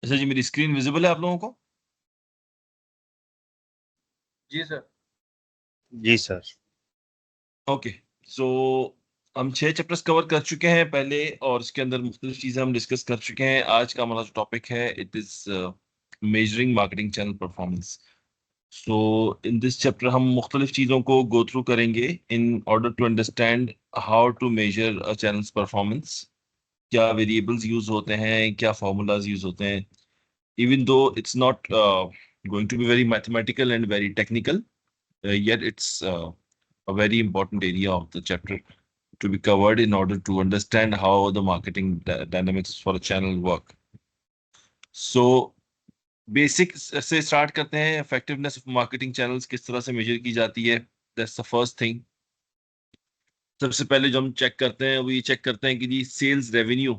अच्छा जी, मेरी screen visible है आप लोगों को? जी सर। जी सर। ओके। सो हम 6 चैप्टर्स कवर कर चुके हैं पहले, और इसके अंदर मुख्तलिफ चीज़ें हम डिस्कस कर चुके हैं। आज का हमारा जो टॉपिक है, it is measuring marketing channel performance. So in this chapter हम मुख्तलिफ चीज़ों को गो थ्रू करेंगे in order to understand how to measure a channels performance. क्या वेरिएबल्स यूज होते हैं, क्या फार्मूलाज यूज होते हैं। even though it's not going to be very mathematical and very technical, yet it's a very important area of the chapter to be covered in order to understand how the marketing dynamics for a channel work. So basic से start करते हैं। effectiveness of marketing channels किस तरह से measure की जाती है, that's the first thing. सबसे पहले जो हम चेक करते हैं वो ये चेक करते हैं कि जी सेल्स रेवेन्यू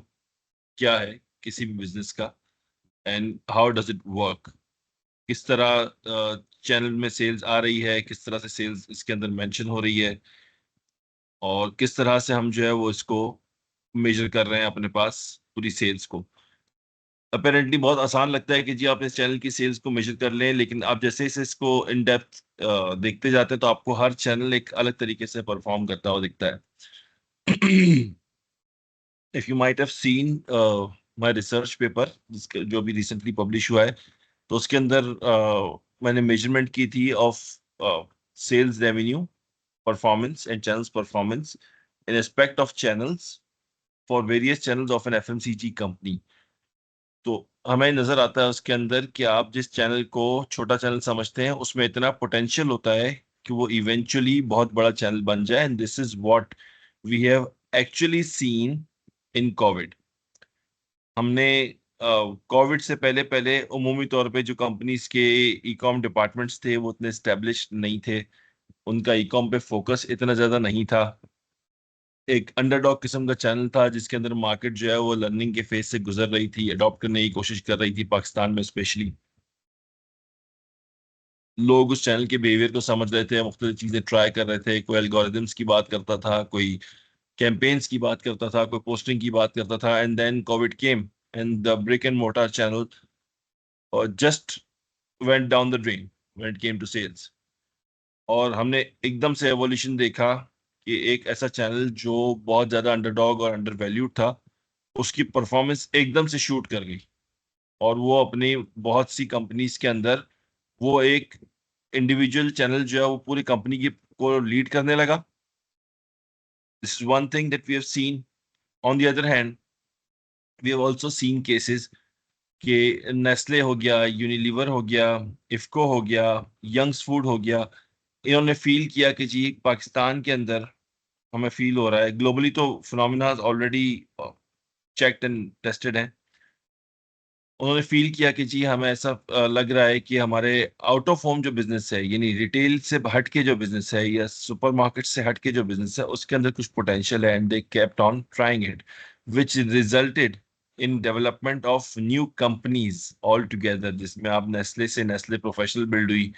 क्या है किसी भी बिजनेस का, and how does it work. किस तरह चैनल में सेल्स आ रही है, किस तरह से सेल्स इसके अंदर मेंशन हो रही है, और किस तरह से हम जो है वो इसको मेजर कर रहे हैं अपने पास पूरी सेल्स को। अपेरेंटली बहुत आसान लगता है कि जी आप इस चैनल की सेल्स को मेजर कर लें, लेकिन आप जैसे जैसे इसको इन डेप्थ देखते जाते हैं तो आपको हर चैनल एक अलग तरीके से परफॉर्म करता हुआ दिखता है। If you might have seen my research paper जो भी रिसेंटली पब्लिश हुआ है, तो उसके अंदर मैंने मेजरमेंट की थी of sales revenue performance and channels performance in aspect of channels for various channels of an FMCG company. तो हमें नजर आता है उसके अंदर कि आप जिस चैनल को छोटा चैनल समझते हैं उसमें इतना पोटेंशियल होता है कि वो इवेंचुअली बहुत बड़ा चैनल बन जाए, and this is what we have actually seen in COVID. हमने कोविड से पहले पहले उमूमी तौर पे जो कंपनीज के ई कॉम डिपार्टमेंट्स थे वो उतने स्टेब्लिश नहीं थे, उनका ई कॉम पे फोकस इतना ज़्यादा नहीं था। एक अंडरडॉग किस्म का चैनल था जिसके अंदर मार्केट जो है वो लर्निंग के फेज से गुजर रही थी, अडॉप्ट करने की कोशिश कर रही थी पाकिस्तान में स्पेशली। लोग उस चैनल के बिहेवियर को समझ रहे थे, मुख्तलिफ चीज़ें ट्राई कर रहे थे। कोई एल्गोरिदम्स की बात करता था, कोई कैंपेन्स की बात करता था, कोई पोस्टिंग की बात करता था, and then COVID came and the brick and mortar channel just went down the drain when it came to sales। और हमने एकदम से एवोल्यूशन देखा कि एक ऐसा चैनल जो बहुत ज्यादा अंडरडॉग और अंडर वैल्यूड था, उसकी परफॉर्मेंस एकदम से शूट कर गई, और वो अपनी बहुत सी कंपनीज के अंदर वो एक इंडिविजुअल चैनल जो है वो पूरी कंपनी की को लीड करने लगा। This is one thing that we have seen. On the other hand, we have also seen cases कि नेस्ले हो गया, यूनिलीवर हो गया, इफ्को हो गया, यंग्स फूड हो गया, इन्होंने फील किया कि जी पाकिस्तान के अंदर हमें फील हो रहा है, ग्लोबली तो phenomena already checked and tested है। उन्होंने फील किया कि जी हमें ऐसा लग रहा है कि हमारे आउट ऑफ होम जो बिजनेस है, यानी रिटेल से हट के जो बिजनेस है या सुपरमार्केट से हट के जो बिजनेस है, उसके अंदर कुछ पोटेंशियल है, and they kept on trying it, which resulted in development of new companies all together, जिसमें आप नेस्ले से नेस्ले प्रोफेशनल बिल्ड हुई,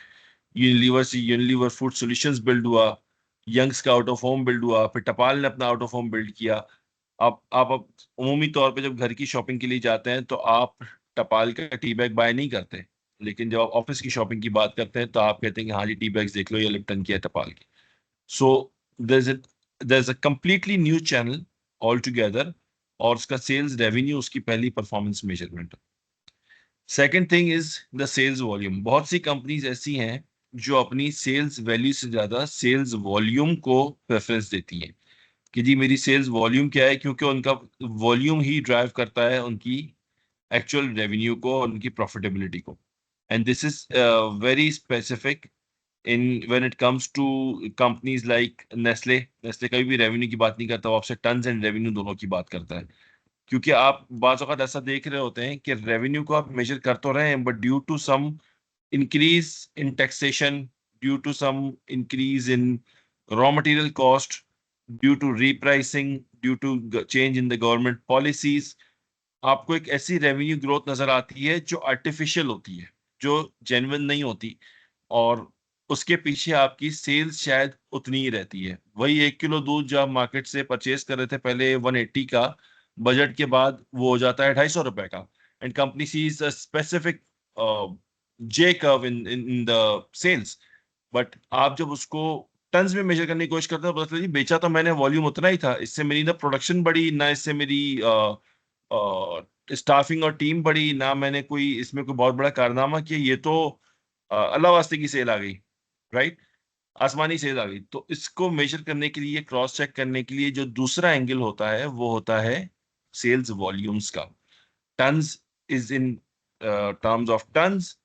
यूनिलीवर से यूनिलीवर फूड सॉल्यूशंस बिल्ड हुआ, यंग्स का आउट ऑफ होम बिल्ड हुआ, फिर टपाल ने अपना आउट ऑफ होम बिल्ड किया। आप अब उमूमी तौर पे जब घर की शॉपिंग के लिए जाते हैं तो आप टपाल का टी बैग बाय नहीं करते, लेकिन जब आप ऑफिस की शॉपिंग की बात करते हैं तो आप कहते हैं कि हाँ जी टी बैग्स देख लो, ये लिप्टन की है टपाल की। So there is a completely new channel all together, और उसका सेल्स रेवेन्यू उसकी पहली performance measurement. Second thing is the sales volume. बहुत सी कंपनीज ऐसी हैं जो अपनी सेल्स वैल्यू से ज्यादा सेल्स वॉल्यूम को प्रेफरेंस देती हैं कि जी मेरी सेल्स वॉल्यूम क्या है, क्योंकि उनका वॉल्यूम ही ड्राइव करता है उनकी एक्चुअल रेवेन्यू को और उनकी प्रॉफिटेबिलिटी को। And this is very specific in when it comes to companies like Nestle. Nestle कभी भी रेवेन्यू की बात नहीं करता, वो आपसे टन्स एंड रेवेन्यू दोनों की बात करता है, क्योंकि आप बाज़ औक़ात ऐसा देख रहे होते हैं कि रेवेन्यू को आप मेजर कर तो रहे हैं, but due to some increase in taxation, due to some increase in raw material cost, due to repricing, due to change in the government policies, आपको एक ऐसी रेवेन्यू ग्रोथ नजर आती है जो आर्टिफिशियल होती है, जो जेन्युइन नहीं होती, और उसके पीछे आपकी सेल्स शायद उतनी ही रहती है। वही 1 किलो दूध जो आप मार्केट से परचेज कर रहे थे पहले 180 का, बजट के बाद वो हो जाता है 250 रुपए का, and company sees a specific J curve in the sales, but आप जब उसको टन्स में मेजर करने की कोशिश करते हो पता चला जी बेचा तो मैंने वॉल्यूम उतना ही था, इससे मेरी ना प्रोडक्शन बढ़ी ना इससे मेरी स्टाफिंग और टीम बढ़ी ना मैंने कोई इसमें कोई बहुत बड़ा कारनामा किया, ये तो अल्लाह वास्ते की सेल आ गई, राइट, आसमानी सेल आ गई। तो इसको मेजर करने के लिए, क्रॉस चेक करने के लिए जो दूसरा एंगल होता है वो होता है सेल्स वॉल्यूम्स का। Tons is in terms of tons,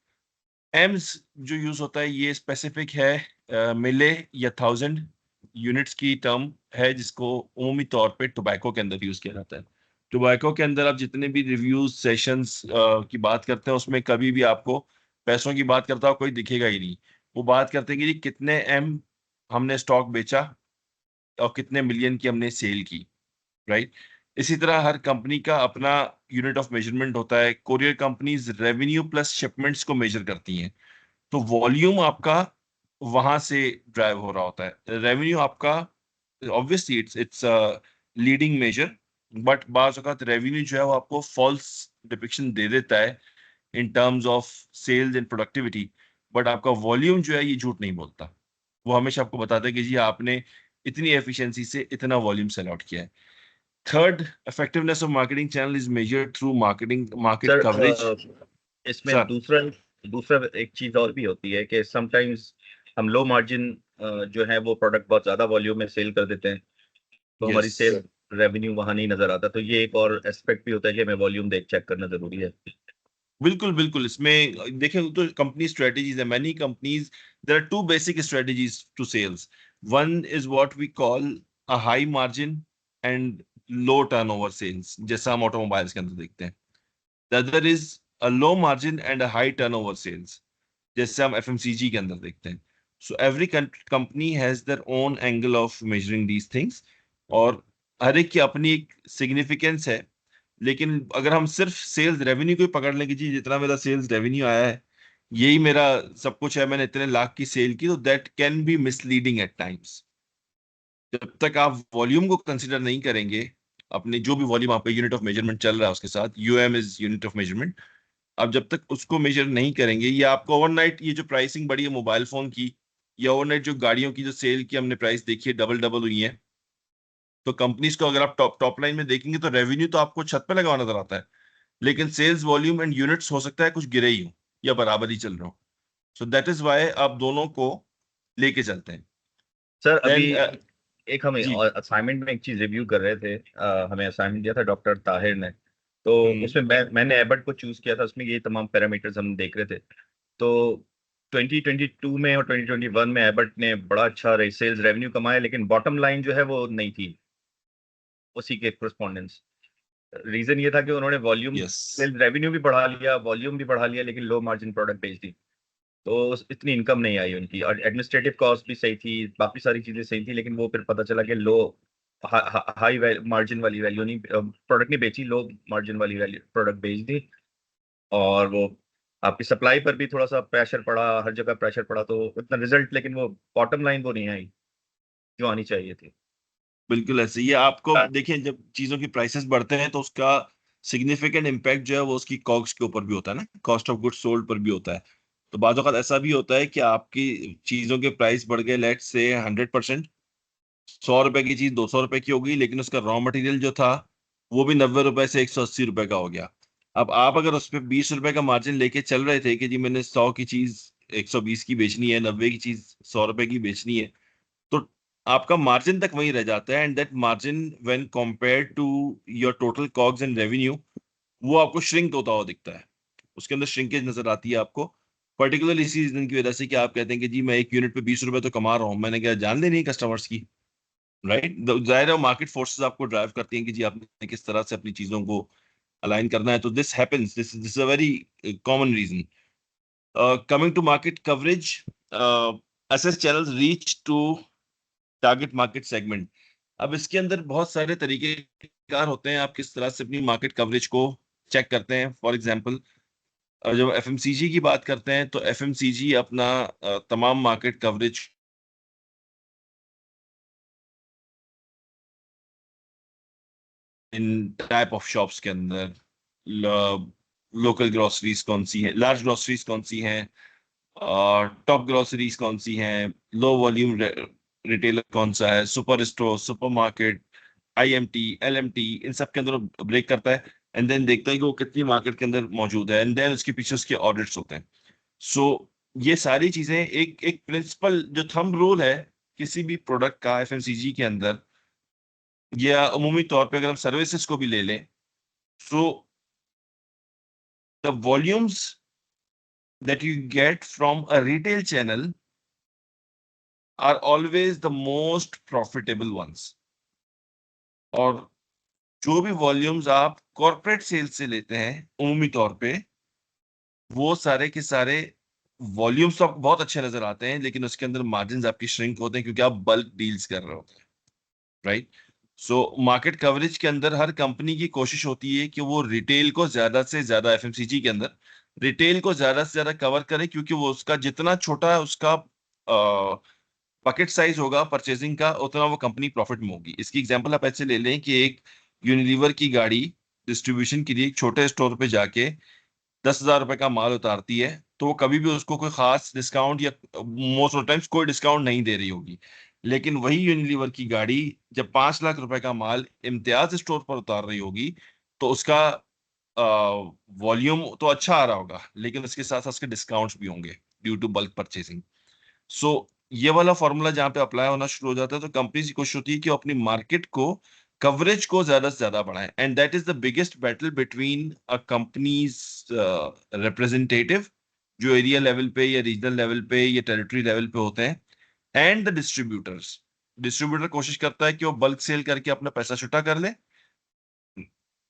एम्स जो यूज होता है ये स्पेसिफिक है मिले या 1000 यूनिट्स की टर्म है, जिसको उमूमी तौर पे टोबैको के अंदर यूज किया जाता है। टोबैको के अंदर आप जितने भी रिव्यूज सेशंस की बात करते हैं उसमें कभी भी आपको पैसों की बात करता हुआ कोई दिखेगा ही नहीं। वो बात करते हैं कि जी कितने एम हमने स्टॉक बेचा और कितने मिलियन की हमने सेल की, राइट। इसी तरह हर कंपनी का अपना यूनिट ऑफ मेजरमेंट होता है। Courier companies revenue plus shipments को मेजर करती हैं, तो वॉल्यूम आपका वहां से ड्राइव हो रहा होता है। रेवेन्यू आपका obviously it's leading measure, but बाज औक़ात रेवेन्यू जो है वो आपको फॉल्स डिपिक्शन दे देता है in terms of sales and productivity, but आपका वॉल्यूम जो है ये झूठ नहीं बोलता। वो हमेशा आपको बताता है कि जी आपने इतनी एफिशिएंसी से इतना वॉल्यूम सेल आउट किया है। Third, effectiveness of marketing channel is measured through market sir coverage. इसमें सर, दूसरा दूसरा एक चीज और भी होती है कि समटाइम्स हम लो मार्जिन जो है वो प्रोडक्ट बहुत ज्यादा वॉल्यूम में सेल कर देते हैं, तो हमारी यस, सेल रेवेन्यू वहां नहीं नजर आता। तो ये एक और एस्पेक्ट भी होता है कि हमें वॉल्यूम देख चेक करना जरूरी है। बिल्कुल बिल्कुल। इसमें देखें तो कंपनी स्ट्रेटजीज है, many companies, there are two basic strategies to sales. One is what we call a high margin and low turnover sales, जैसा हम ऑटोमोबाइल्स के अंदर देखते हैं। The other is a low margin and a high turnover sales, जैसे हम FMCG के अंदर देखते हैं। So every company has their own angle of measuring these things, और हर एक की अपनी एक सिग्निफिकेंस है। लेकिन अगर हम सिर्फ सेल्स रेवेन्यू को ही पकड़ लें कि जी जितना मेरा सेल्स रेवेन्यू आया है यही मेरा सब कुछ है, मैंने इतने लाख की सेल की, तो that can be misleading at times. जब तक आप वॉल्यूम को कंसिडर नहीं करेंगे, अपने जो भी वॉल्यूम आपका यूनिट ऑफ मेजरमेंट चल रहा है उसके साथ, UM is unit of measurement, आप जब तक उसको मेजर नहीं करेंगे, या आपको ओवरनाइट ये जो प्राइसिंग बढ़ी है मोबाइल फोन की, या ओवरनाइट जो गाड़ियों की जो सेल की हमने प्राइस देखी है डबल डबल हुई है, तो कंपनीज को अगर आप टॉप टॉप लाइन में देखेंगे तो रेवेन्यू तो आपको छत पे लगा हुआ नजर आता है, लेकिन सेल्स वॉल्यूम एंड यूनिट्स हो सकता है कुछ गिरे ही हो या बराबर ही चल रहे हो। सो दैट इज वाई आप दोनों को लेके चलते हैं। सर अभी देन एक हम जी। असाइनमेंट में एक चीज रिव्यू कर रहे थे, हमें असाइनमेंट दिया था डॉक्टर ताहिर ने। तो हम्म। उसमें मैंने एबट को चूज किया था, उसमें ये तमाम पैरामीटर्स हम देख रहे थे। तो 2022 में और 2021 में एबट ने बड़ा अच्छा सेल्स रेवेन्यू कमाया, लेकिन बॉटम लाइन जो है वो नहीं थी उसी के करस्पॉन्डेंस। रीजन ये था कि उन्होंने वॉल्यूम यस, सेल्स रेवेन्यू भी बढ़ा लिया, वॉल्यूम भी बढ़ा लिया, लेकिन लो मार्जिन प्रोडक्ट बेच दी। तो इतनी इनकम नहीं आई उनकी, और एडमिनिस्ट्रेटिव कॉस्ट भी सही थी, बाकी सारी चीजें सही थी, लेकिन वो फिर पता चला कि लो हाई मार्जिन वाली वैल्यू नहीं, प्रोडक्ट नहीं बेची, लो मार्जिन वाली वैल्यू प्रोडक्ट बेच दी। और वो आपकी सप्लाई पर भी थोड़ा सा प्रेशर पड़ा, हर जगह प्रेशर पड़ा, तो इतना रिजल्ट, लेकिन वो बॉटम लाइन वो नहीं आई जो आनी चाहिए थी। बिल्कुल ऐसे ही आपको देखिए, जब चीजों की प्राइसेस बढ़ते हैं तो उसका सिग्निफिकेंट इम्पैक्ट जो है वो उसकी कॉग्स के ऊपर भी होता है ना, कॉस्ट ऑफ गुड्स सोल्ड पर भी होता है। तो बाज़ औक़ात ऐसा भी होता है कि आपकी चीजों के प्राइस बढ़ गए, लेट्स से 100%, 100 रुपए की चीज 200 रुपए की हो गई, लेकिन उसका रॉ मटेरियल जो था वो भी 90 रुपए से 180 रुपए का हो गया। अब आप अगर उस पर 20 रुपए का मार्जिन लेके चल रहे थे कि जी मैंने 100 की चीज 120 की बेचनी है, 90 की चीज 100 रुपए की बेचनी है, तो आपका मार्जिन तक वहीं रह जाता है, and that margin when compare to your total COGS and revenue वो आपको श्रिंक होता हुआ दिखता है, उसके अंदर श्रिंकेज नजर आती है आपको, पर्टिकुलरली इसी रीजन की वजह से कि आप कहते हैं कि जी मैं एक यूनिट पे 20 रुपए तो कमा रहा हूँ, मैंने क्या जान लेनी है कस्टमर्स की, राइट। जाहिर है मार्केट फोर्सेस आपको ड्राइव करती हैं कि जी आपने किस तरह से अपनी चीजों को अलाइन करना है, तो this happens, this is a very common reason. Coming to market coverage, SS channels reach to target market segment. अब इसके अंदर बहुत सारे तरीके कार होते हैं, आप किस तरह से अपनी मार्केट कवरेज को चेक करते हैं। फॉर एग्जांपल, जब एफएमसीजी की बात करते हैं तो एफएमसीजी अपना तमाम market coverage in type of shops के अंदर, लोकल ग्रोसरीज कौन सी हैं, लार्ज ग्रोसरीज कौन सी हैं, टॉप ग्रोसरीज कौन सी हैं, लो वॉल्यूम रिटेलर कौन सा है, super store, supermarket, IMT, LMT, इन सब के अंदर ब्रेक करता है। एंड देन देखता है कि वो कितनी मार्केट के अंदर मौजूद है, एंड देन उसके पीछे उसके ऑडिट्स होते हैं। सो ये सारी चीजें एक एक प्रिंसिपल जो थंब रूल है किसी भी प्रोडक्ट का एफएमसीजी के अंदर, या अमूमी तौर पे अगर हम सर्विसेज को भी ले लें, so the volumes that you get from a retail channel are always the most profitable ones. और जो भी वॉल्यूम्स आप कॉर्पोरेट सेल्स से लेते हैं उमूमी तौर पे, वो सारे के सारे वॉल्यूम्स तो आपको बहुत अच्छे नजर आते हैं, लेकिन उसके अंदर मार्जिन आपकी श्रिंक होते हैं क्योंकि आप बल्क डील्स कर रहे होते हैं, राइट। सो मार्केट कवरेज के अंदर हर कंपनी की कोशिश होती है कि वो रिटेल को ज्यादा से ज्यादा, एफएमसीजी के अंदर रिटेल को ज्यादा से ज्यादा कवर करे, क्योंकि वो उसका जितना छोटा उसका पकेट साइज होगा परचेजिंग का, उतना वो कंपनी प्रॉफिट में होगी। इसकी एग्जांपल आप ऐसे ले लें कि एक यूनिलीवर की गाड़ी डिस्ट्रीब्यूशन के लिए एक छोटे स्टोर पे जाके 10,000 रुपए का माल उतारती है, तो वो कभी भी उसको कोई खास डिस्काउंट या मोस्ट ऑफ टाइम्स कोई डिस्काउंट नहीं दे रही होगी। लेकिन वही यूनिलीवर की गाड़ी जब 5 लाख रुपए का माल इम्तियाज स्टोर पर उतार रही होगी, तो उसका वॉल्यूम तो अच्छा आ रहा होगा, लेकिन उसके साथ साथ उसके डिस्काउंट्स भी होंगे ड्यू टू बल्क परचेसिंग। सो ये वाला फॉर्मूला जहां पे अप्लाई होना शुरू हो जाता है, तो कंपनी की कोशिश होती है कि वो अपनी मार्केट को, कवरेज को ज्यादा से ज्यादा बढ़ाएं, and that is the biggest battle between a companies representative, जो एरिया लेवल पे या रीजनल लेवल पे या टेरिटरी लेवल पे होते हैं, एंड द डिस्ट्रीब्यूटर्स। डिस्ट्रीब्यूटर कोशिश करता है कि वो बल्क सेल करके अपना पैसा छुटा कर ले।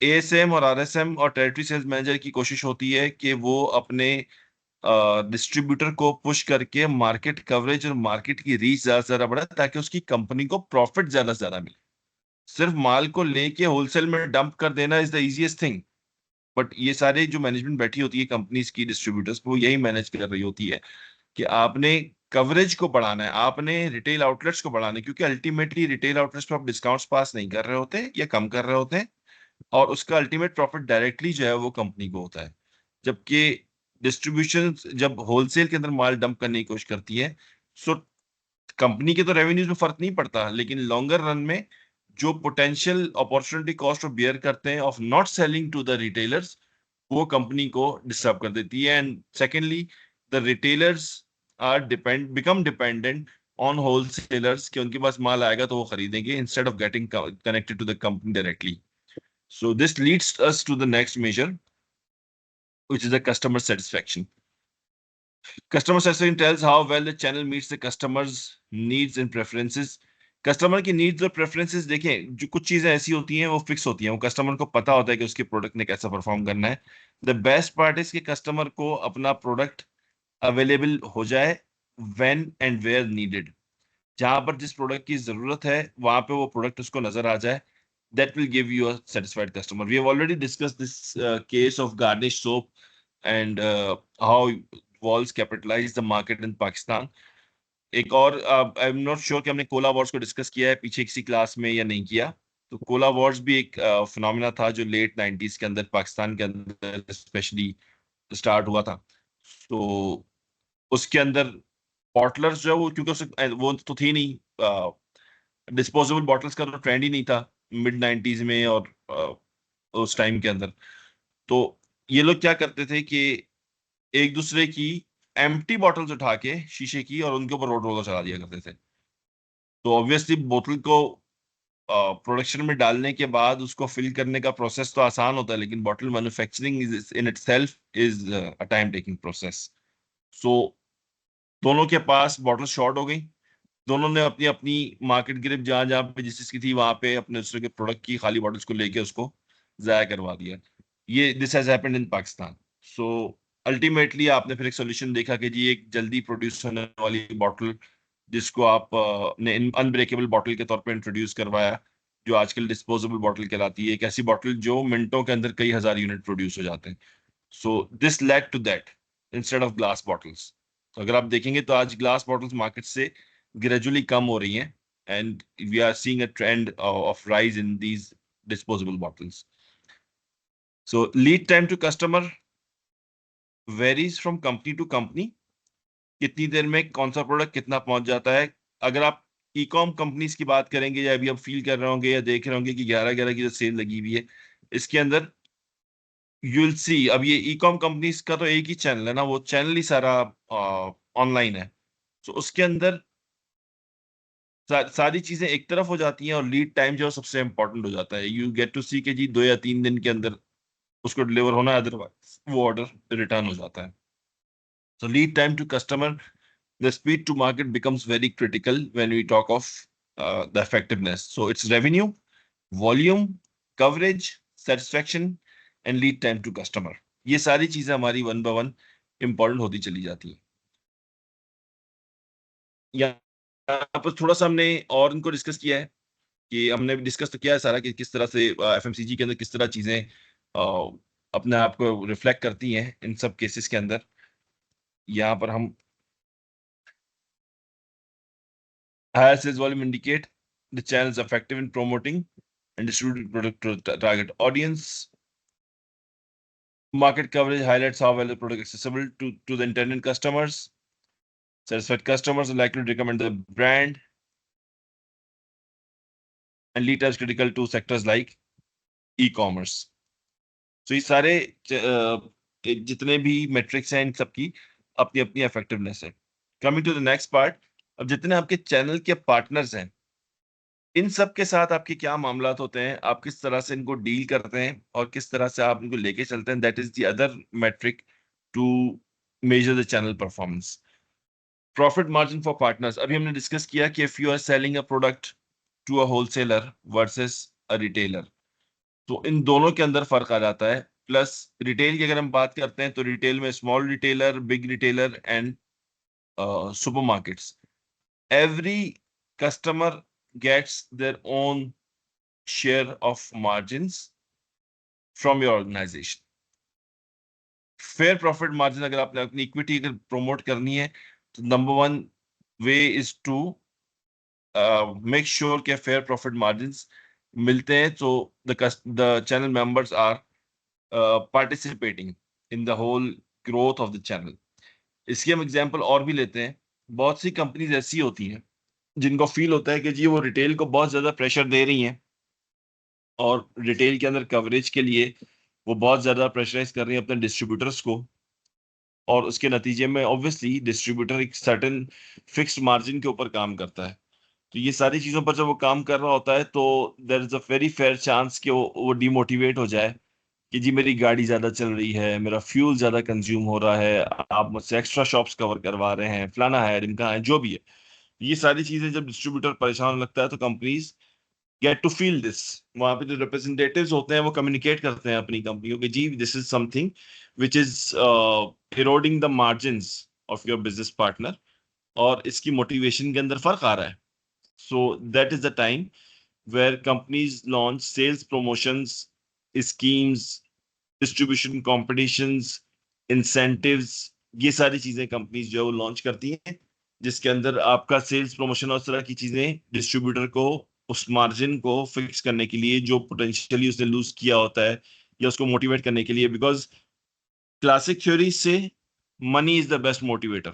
एएसएम और आरएसएम और टेरिटरी सेल्स मैनेजर की कोशिश होती है कि वो अपने डिस्ट्रीब्यूटर को पुश करके मार्केट कवरेज और मार्केट की रीच ज्यादा से ज्यादा बढ़ाए, ताकि उसकी कंपनी को प्रॉफिट ज्यादा से ज्यादा मिले। सिर्फ माल को लेके होलसेल में डंप कर देना is the easiest thing, but ये सारे जो मैनेजमेंट बैठी होती है कंपनीज की, डिस्ट्रीब्यूटर्स, वो यही मैनेज कर रही होती है कि आपने कवरेज को बढ़ाना है, आपने रिटेल आउटलेट्स को बढ़ाना है, क्योंकि अल्टीमेटली रिटेल आउटलेट्स पे आप डिस्काउंट्स पास नहीं कर रहे होते या कम कर रहे होते हैं, और उसका अल्टीमेट प्रॉफिट डायरेक्टली जो है वो कंपनी को होता है। जबकि डिस्ट्रीब्यूशन जब होलसेल के अंदर माल डंप करने की कोशिश करती है, सो कंपनी के तो रेवेन्यूज में फर्क नहीं पड़ता, लेकिन लॉन्गर रन में जो potential opportunity cost of bear करते हैं of not selling to the retailers, वो कंपनी को डिस्टर्ब कर देती है। And secondly, the retailers are become dependent on wholesalers, कि उनके पास माल आएगा तो वो खरीदेंगे, instead of getting connected to the company directly. So this leads us to the next measure, which is the customer satisfaction. Customer satisfaction tells how well the channel meets the customer's needs and preferences. Customer की needs और preferences देखें, जो कुछ चीजें ऐसी होती हैं वो फिक्स होती हैं, वो कस्टमर को पता होता है कि उसके प्रोडक्ट ने कैसा परफॉर्म करना है। द बेस्ट पार्ट इज कि कस्टमर को अपना प्रोडक्ट अवेलेबल हो जाए व्हेन एंड वेयर नीडेड, जहां पर जिस प्रोडक्ट की जरूरत है वहां पे वो प्रोडक्ट उसको नजर आ जाए। That will give you a satisfied customer. We have already discussed this case of Garnish soap and how Walls capitalized the market in Pakistan. एक और आई एम नॉट श्योर कि हमने कोला वॉर्स को discuss किया है पीछे किसी class में या नहीं किया। तो कोला वॉर्स भी एक फिनोमिना था जो लेट 90s के अंदर पाकिस्तान के अंदर स्पेशली स्टार्ट हुआ था। तो उसके अंदर बॉटलर्स जो है वो, क्योंकि वो तो थी नहीं, डिस्पोजेबल बॉटल्स का तो ट्रेंड ही नहीं था मिड 90s में और उस टाइम के अंदर। तो ये लोग क्या करते थे कि एक दूसरे की एम्प्टी बॉटल्स उठा के शीशे की और उनके ऊपर रोड रोलर चला दिया करते थे। तो ऑब्वियसली बोतल को प्रोडक्शन में डालने के बाद उसको फिल करने का प्रोसेस तो आसान होता है, लेकिन bottle manufacturing is in itself is a time taking process. So दोनों के पास बॉटल शॉर्ट हो गई, दोनों ने अपनी अपनी मार्केट ग्रिप जहां जहां पे जिस चीज की थी वहां पे अपने दूसरे के प्रोडक्ट की खाली बॉटल्स को लेके उसको जाया करवा दिया। ये this has happened in Pakistan. So ultimately आपने फिर एक सोल्यूशन देखा कि जी एक जल्दी प्रोड्यूस होने वाली बॉटल जिसको आप ने अनब्रेकेबल बॉटल के तौर पे इंट्रोड्यूस करवाया, जो आजकल डिस्पोजेबल बॉटल कहलाती है, एक ऐसी बॉटल जो मिनटों के अंदर कई हजार यूनिट प्रोड्यूस हो जाते हैं। So this led to that instead of glass bottles. अगर आप देखेंगे तो आज ग्लास बॉटल्स मार्केट से ग्रेजुअली कम हो रही हैं, and we are seeing a trend of rise in these disposable bottles. So lead time to customer, varies from company to company, कितनी देर में कौन सा प्रोडक्ट कितना पहुंच जाता है। अगर आप ई कॉम कंपनीज की बात करेंगे, या अभी आप फील कर रहे होंगे या देख रहे होंगे कि 11/11 की जो सेल लगी हुई है, इसके अंदर यू विल सी, अब ये ई कॉम कंपनीज का तो एक ही चैनल है ना, वो चैनल ही सारा ऑनलाइन है। तो उसके अंदर सारी चीजें एक तरफ हो जाती हैं, और लीड टाइम जो है सबसे इंपॉर्टेंट हो जाता है। यू गेट टू सी के जी 2 या 3 दिन के अंदर उसको डिलीवर होना है, अदरवाइज वो ऑर्डर रिटर्न हो जाता है। So lead time to customer, the speed to market becomes very critical when we talk of the effectiveness. So it's revenue, volume, coverage, satisfaction, and lead time to customer. ये सारी चीजें हमारी one by one important होती चली जाती हैं। यहाँ पर थोड़ा सा हमने और इनको डिस्कस किया है, कि हमने डिस्कस तो किया है सारा कि किस तरह से एफएमसीजी के अंदर किस तरह चीजें अपने आप को रिफ्लेक्ट करती हैं इन सब केसेस के अंदर। यहाँ पर हम higher sales volume indicate the channel is effective in promoting and distributing product to the target audience. Market coverage highlights how well the product is accessible to the intended customers. Satisfied customers are likely to recommend the brand. And lead time is critical to sectors like e-commerce. So ये सारे जितने भी matrix हैं, इन सबकी अपनी अपनी effectiveness है। Coming to the next part, अब जितने आपके चैनल के पार्टनर्स हैं, इन सब के साथ आपके क्या मामलात होते हैं, आप किस तरह से इनको डील करते हैं और किस तरह से आप इनको लेके चलते हैं, that is the other metric to measure the channel performance. Profit margin for partners, अभी हमने डिस्कस किया कि if you are selling a product to a wholesaler versus a retailer, तो इन दोनों के अंदर फर्क आ जाता है। प्लस रिटेल की अगर हम बात करते हैं, तो रिटेल में small retailer, big retailer and supermarkets, every customer gets their own share of margins from your organization. Fair profit margin, अगर आपने अपनी इक्विटी अगर प्रमोट करनी है, तो number one way is to make sure के फेयर प्रॉफिट मार्जिन्स मिलते हैं, तो the channel members are participating in the whole growth of the channel. इसकी हम एग्जांपल और भी लेते हैं। बहुत सी कंपनीज ऐसी होती हैं जिनको फील होता है कि जी वो रिटेल को बहुत ज्यादा प्रेशर दे रही हैं, और रिटेल के अंदर कवरेज के लिए वो बहुत ज्यादा प्रेशराइज कर रही है अपने डिस्ट्रीब्यूटर्स को, और उसके नतीजे में ऑब्वियसली डिस्ट्रीब्यूटर एक सर्टेन फिक्स्ड मार्जिन के ऊपर काम करता है। तो ये सारी चीजों पर जब वो काम कर रहा होता है, तो there is a very fair chance कि वो डिमोटिवेट हो जाए, कि जी मेरी गाड़ी ज्यादा चल रही है, मेरा फ्यूल ज्यादा कंज्यूम हो रहा है, आप मुझसे एक्स्ट्रा शॉप्स कवर करवा रहे हैं, फलाना है, ढिमका है, जो भी है। ये सारी चीजें जब डिस्ट्रीब्यूटर परेशान होने लगता है, तो companies get to feel this. वहां पे जो रिप्रेजेंटेटिव्स होते हैं वो कम्युनिकेट करते हैं अपनी कंपनियों के, जी this is something which is eroding the margins of your business partner, और इसकी मोटिवेशन के अंदर फर्क आ रहा है। So that is the time where companies launch sales promotions, schemes, distribution competitions, incentives. ये सारी चीजें कंपनीज जो है वो लॉन्च करती हैं, जिसके अंदर आपका सेल्स प्रमोशन और उस तरह की चीजें डिस्ट्रीब्यूटर को उस मार्जिन को फिक्स करने के लिए, जो पोटेंशियली उसने लूज किया होता है, या उसको मोटिवेट करने के लिए। बिकॉज क्लासिक थ्योरी से money is the best motivator.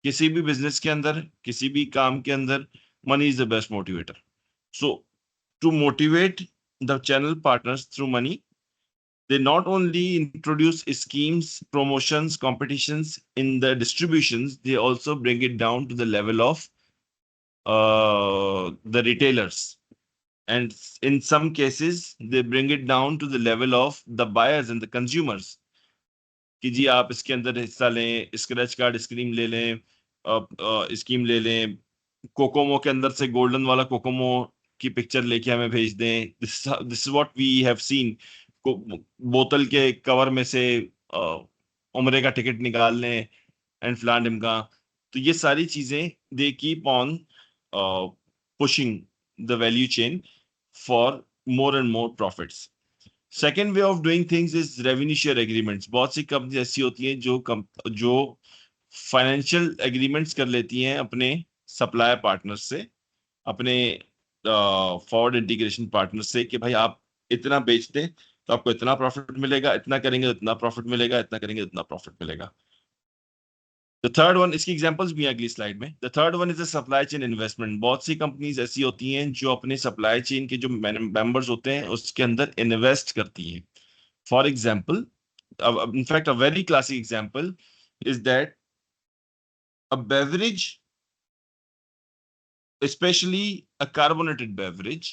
किसी भी बिजनेस के अंदर, किसी भी काम के अंदर, money is the best motivator. So to motivate the channel partners through money, they not only introduce schemes, promotions, competitions in the distributions, they also bring it down to the level of the retailers. And in some cases, they bring it down to the level of the buyers and the consumers. कि जी आप इसके अंदर हिस्सा लें, scratch card scheme ले लें, scheme ले लें, कोकोमो के अंदर से गोल्डन वाला कोकोमो की पिक्चर लेके हमें भेज दें। This is what we have seen. बोतल के कवर में से उम्रे का टिकट निकाल लें, एंड फ्लान का। तो ये सारी चीजें दे keep on pushing the value chain for more and more profits. Second way of doing things is revenue share agreements. बहुत सी कंपनी ऐसी होती हैं जो फाइनेंशियल एग्रीमेंट्स कर लेती हैं अपने सप्लायर पार्टनर से, अपने फॉरवर्ड इंटीग्रेशन पार्टनर से, कि भाई आप इतना बेचते, तो आपको इतना प्रॉफिट मिलेगा, इतना करेंगे इतना प्रॉफिट मिलेगा, इतना करेंगे इतना प्रॉफिट मिलेगा। द थर्ड वन, इसकी एग्जांपल्स भी हैं अगली स्लाइड में। The third one is a supply chain investment. बहुत सी कंपनीज ऐसी होती हैं जो अपने सप्लाई चेन के जो मेंबर्स होते हैं उसके अंदर इन्वेस्ट करती हैं। For example, in fact a very classic example is that a beverage, especially a carbonated beverage,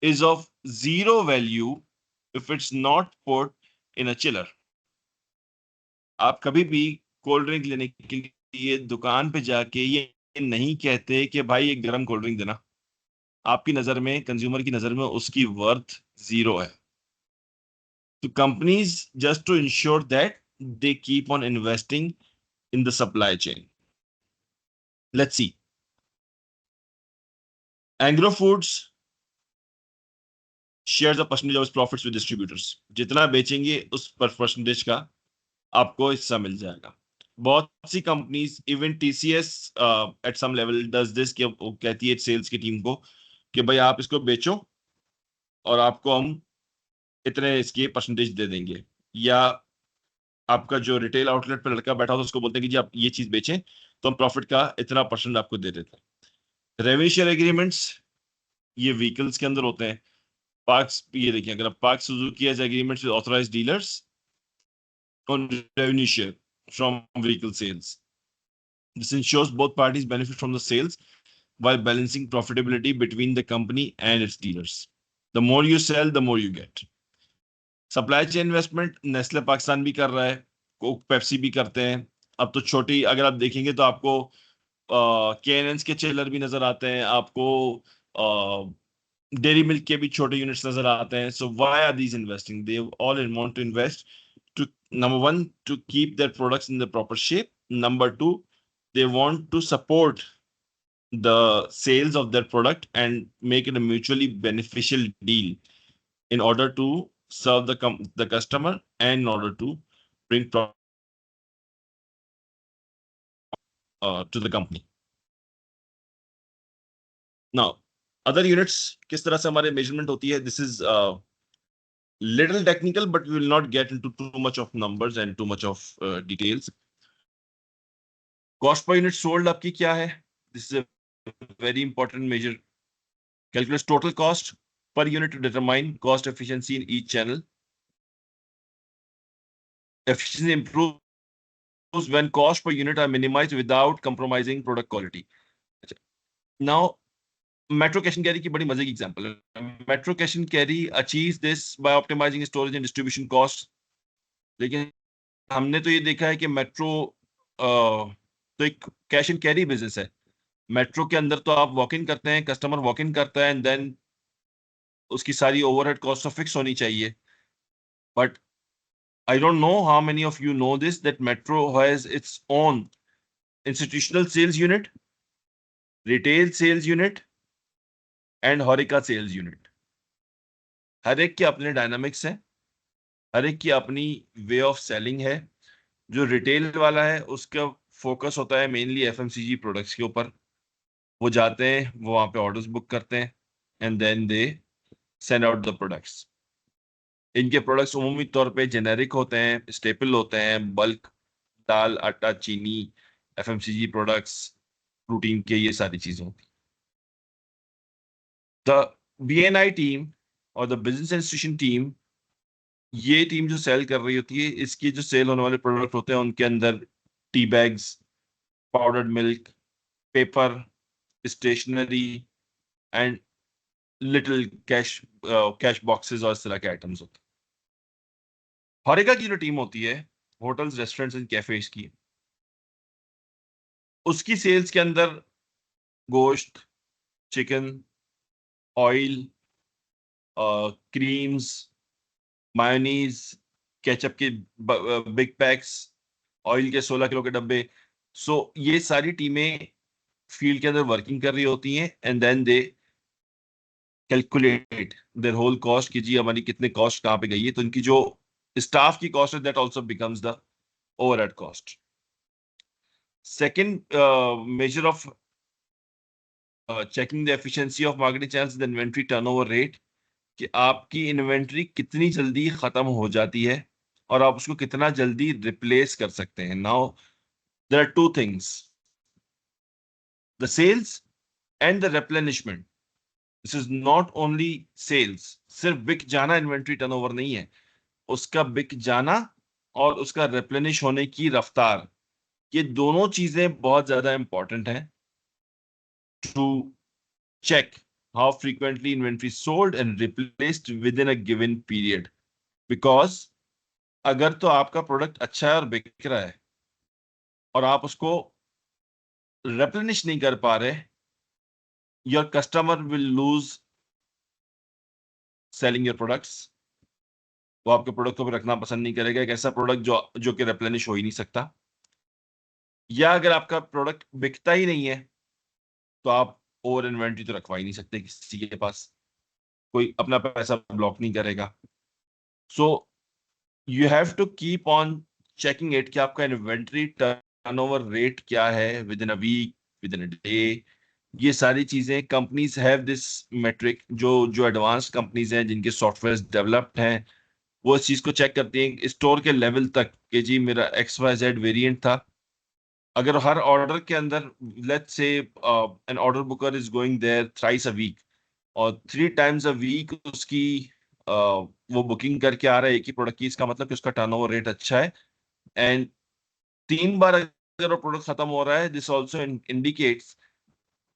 is of zero value if it's not put in a chiller. आप कभी भी कोल्ड ड्रिंक लेने के लिए दुकान पे जाके ये नहीं कहते कि भाई एक गर्म कोल्ड ड्रिंक देना। आपकी नजर में, कंज्यूमर की नजर में उसकी वर्थ जीरो है। तो companies just to ensure that they keep on investing in the supply chain. Let's see, Engro Foods share the percentage of profits with distributors. जितना बेचेंगे उस पर परसेंटेज का आपको हिस्सा मिल जाएगा। बहुत सी companies, even TCS at some level does this, कि वो कहती है सेल्स की टीम को कि भाई आप इसको बेचो और आपको हम इतने इसके परसेंटेज दे देंगे। या आपका जो रिटेल आउटलेट पर लड़का बैठा होता है उसको बोलते हैं कि जी आप ये चीज बेचें तो हम प्रॉफिट का इतना परसेंट आपको दे देते हैं। रेवेन्यू शेयर एग्रीमेंट्स ये व्हीकल्स के अंदर होते हैं। पार्क्स, ये देखिए, अगर आप park Suzuki has agreements with authorised dealers on revenue share from vehicle sales. This ensures both parties benefit from the sales while balancing profitability between the company and its dealers. The more you sell, the more you get. Supply chain investment Nestle Pakistan भी कर रहा है, Coke Pepsi भी करते हैं। अब तो छोटी, अगर आप देखेंगे तो आपको केएनएन के चिलर भी नजर आते हैं, आपको डेयरी मिल्क के भी छोटे यूनिट्स नजर आते हैं। So why are these investing? They all in want to invest to, number one, to keep their products in the proper shape. Number two, they want to support the sales of their product and make it a mutually beneficial deal in order to serve the customer and in order to bring to the company. Now, other units किस तरह से हमारे measurement होती है? This is little technical, but we will not get into too much of numbers and too much of details. Cost per unit sold आपकी क्या है? This is a very important measure. Calculate total cost per unit to determine cost efficiency in each channel. Efficiency improves when cost per unit are minimized without compromising product quality. Now, Metro Cash and Carry की बड़ी मजे की example है। Metro Cash and Carry achieves this by optimizing storage and distribution costs. लेकिन हमने तो ये देखा है कि मेट्रो तो एक कैश एंड कैरी बिजनेस है। मेट्रो के अंदर तो आप वॉक इन करते हैं, कस्टमर वॉक इन करता है एंड देन उसकी सारी ओवरहेड कॉस्ट तो फिक्स होनी चाहिए। But I don't know how many of you know this, that Metro has its own institutional sales unit, retail sales unit, and Horeca sales unit. हर एक के अपने डायनामिक्स हैं, हर एक की अपनी वे ऑफ सेलिंग है। जो रिटेल वाला है उसका फोकस होता है मेनली एफएमसीजी प्रोडक्ट्स के ऊपर। वो जाते हैं, वो वहाँ पे ऑर्डर्स बुक करते हैं and then they send out the products. इनके प्रोडक्ट्स उमूमी तौर पे जेनेरिक होते हैं, स्टेपल होते हैं, बल्क, दाल, आटा, चीनी, एफएमसीजी प्रोडक्ट्स, प्रोटीन के, ये सारी चीजें होती। द बीएनआई टीम और द बिजनेस इंस्टीट्यूशन टीम, ये टीम जो सेल कर रही होती है, इसकी जो सेल होने वाले प्रोडक्ट होते हैं उनके अंदर tea bags, powdered milk, paper, stationery and little cash boxes और इस तरह के आइटम्स होते हैं। हॉरेका की जो टीम होती है, होटल्स, रेस्टोरेंट्स एंड कैफेज की, उसकी सेल्स के अंदर गोश्त, chicken, oil, creams, mayonnaise, ketchup के बिग पैक्स, ऑयल के 16 किलो के डब्बे। सो ये सारी टीमें फील्ड के अंदर वर्किंग कर रही होती हैं and then they calculate their whole cost कि जी हमारी कितने कॉस्ट कहाँ पे गई है। तो इनकी जो स्टाफ की कॉस्ट है that also becomes the overhead cost. Second measure of checking the efficiency of marketing channels is the inventory turnover rate. कि आपकी इन्वेंट्री कितनी जल्दी खत्म हो जाती है और आप उसको कितना जल्दी रिप्लेस कर सकते हैं. Now there are two things, the sales and the replenishment. This is not only sales. सिर्फ बिक जाना इन्वेंट्री टर्नओवर नहीं है, उसका बिक जाना और उसका रिप्लेनिश होने की रफ्तार, ये दोनों चीजें बहुत ज्यादा इंपॉर्टेंट हैं to check how frequently inventory is sold and replaced within a given period. Because अगर तो आपका प्रोडक्ट अच्छा है और बिक रहा है और आप उसको रेप्लेनिश नहीं कर पा रहे, your customer will lose selling your products. वो आपके प्रोडक्ट को भी रखना पसंद नहीं करेगा, एक ऐसा प्रोडक्ट जो जो कि रेप्लेनिश हो ही नहीं सकता. या अगर आपका प्रोडक्ट बिकता ही नहीं है तो आप ओवर इन्वेंट्री तो रखवा ही नहीं सकते किसी के पास, कोई अपना पैसा ब्लॉक नहीं करेगा. So you have to keep on checking it कि आपका इन्वेंट्री टर्नओवर रेट क्या है within a week, within a day. ये सारी चीजें कंपनीज हैव दिस मेट्रिक. जो जो एडवांस कंपनीज हैं जिनके सॉफ्टवेयर डेवलप्ड हैं, वो इस चीज को चेक करती हैं स्टोर के लेवल तक कि जी मेरा XYZ वेरिएंट था. अगर हर ऑर्डर के अंदर, let's say an order booker is going there thrice a week और 3 times अ वीक उसकी वो बुकिंग करके आ रहा है एक ही प्रोडक्ट की, इसका मतलब कि उसका टर्नओवर रेट अच्छा है. एंड 3 बार अगर वो प्रोडक्ट खत्म हो रहा है, this also indicates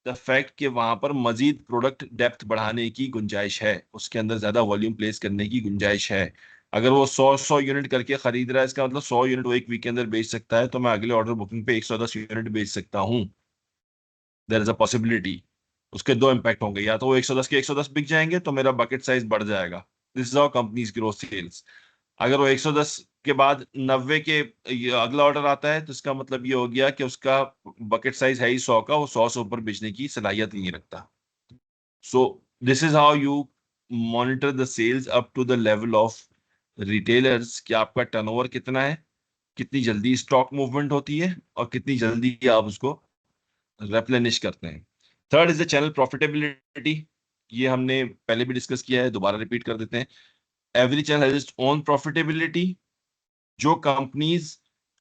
the fact कि वहां पर मजीद प्रोडक्ट डेप्थ बढ़ाने की गुंजाइश है, उसके अंदर ज्यादा वॉल्यूम प्लेस करने की गुंजाइश है. अगर वो 100 यूनिट करके खरीद रहा है, इसका मतलब 100 यूनिट वो एक वीक के अंदर बेच सकता है, तो मैं अगले ऑर्डर बुकिंग पे 110 यूनिट बेच सकता हूँ. There is a possibility. उसके दो इम्पैक्ट होंगे, या तो वो 110 के 110 बिक जाएंगे तो मेरा बकेट साइज बढ़ जाएगा. This is how companies grow sales. अगर वो 110 के बाद 90 के अगला ऑर्डर आता है, तो इसका मतलब ये हो गया कि उसका बकेट साइज है ही 100 का, वो 100 से ऊपर बेचने की सलाहियत ही नहीं रखता. So this is how you monitor the sales up to the level of retailers कि आपका टर्नओवर कितना है, कितनी जल्दी स्टॉक मूवमेंट होती है और कितनी जल्दी आप उसको रेप्लेनिश करते हैं. Third is the channel profitability. ये हमने पहले भी डिस्कस किया है, दोबारा रिपीट कर देते हैं. Every channel has its own profitability. जो कंपनीज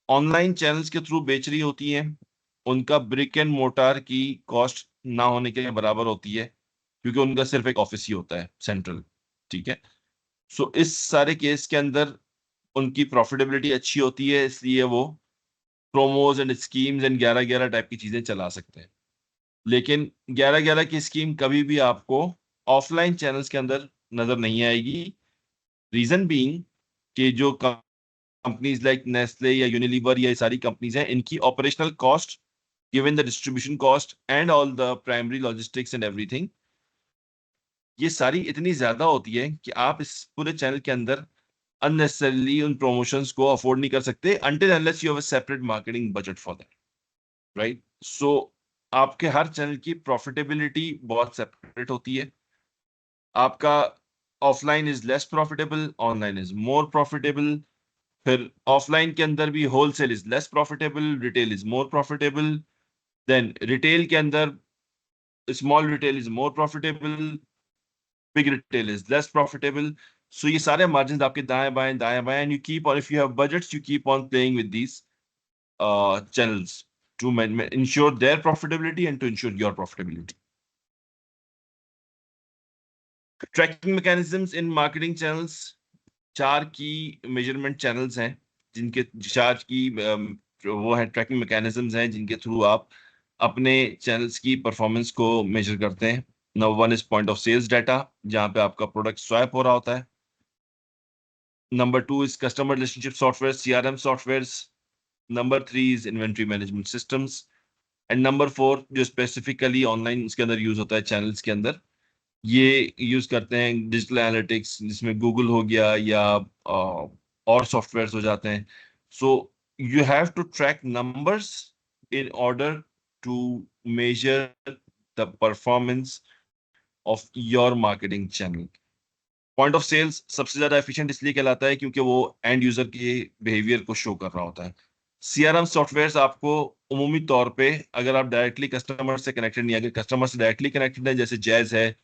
ऑनलाइन चैनल्स के थ्रू बेच रही होती हैं, उनका ब्रिक एंड मोटार की कॉस्ट ना होने के बराबर होती है, क्योंकि उनका सिर्फ एक ऑफिस ही होता है सेंट्रल. ठीक है. सो इस सारे केस के अंदर उनकी प्रॉफिटेबिलिटी अच्छी होती है, इसलिए वो promos and schemes and 11-11 type की चीजें चला सकते हैं. लेकिन 11-11 की स्कीम कभी भी आपको ऑफलाइन चैनल्स के अंदर नजर नहीं आएगी. रीजन बीइंग कि जो कंपनीज लाइक नेस्ले या यूनिलीवर या ये सारी कंपनीज हैं, इनकी operational cost given the distribution cost and all the primary logistics and everything, ये सारी इतनी ज्यादा होती है कि आप इस पूरे चैनल के अंदर अननेसेसरली उन प्रमोशंस को अफोर्ड नहीं कर सकते until unless you have a separate marketing budget for that, right? So आपके हर चैनल की प्रॉफिटेबिलिटी बहुत सेपरेट होती है. आपका offline is less profitable, online is more profitable. फिर ऑफलाइन के अंदर भी wholesale is less profitable, retail is more profitable. Then retail के अंदर small retail is more profitable, big retail is less profitable. So ये सारे मार्जिन आपके दाएं बाएं and you keep on, if you have budgets you keep on playing with these channels to ensure their profitability and to ensure your profitability. Tracking mechanisms in marketing channels. 4 की measurement channels हैं जिनके 4 की वो है trekking mechanisms हैं जिनके through आप अपने चैनल्स की परफॉर्मेंस को मेजर करते हैं. Number 1 is point of sales data, जहां पे आपका प्रोडक्ट स्वैप हो रहा होता है. Number 2 is customer relationship software, CRM software. Number 3 is inventory management systems. And number 4 जो स्पेसिफिकली ऑनलाइन इसके अंदर यूज होता है चैनल्स के अंदर, ये यूज करते हैं डिजिटल एनालिटिक्स, जिसमें गूगल हो गया या और सॉफ्टवेयर्स हो जाते हैं. So you have to track numbers in order to measure the performance of your marketing channel. Point of sales सबसे ज्यादा एफिशिएंट इसलिए कहलाता है क्योंकि वो एंड यूजर के बिहेवियर को शो कर रहा होता है. CRM सॉफ्टवेयर्स आपको उमूमी तौर पे, अगर आप डायरेक्टली कस्टमर से कनेक्टेड नहीं, अगर कस्टमर से डायरेक्टली कनेक्टेड है जैसे जैज है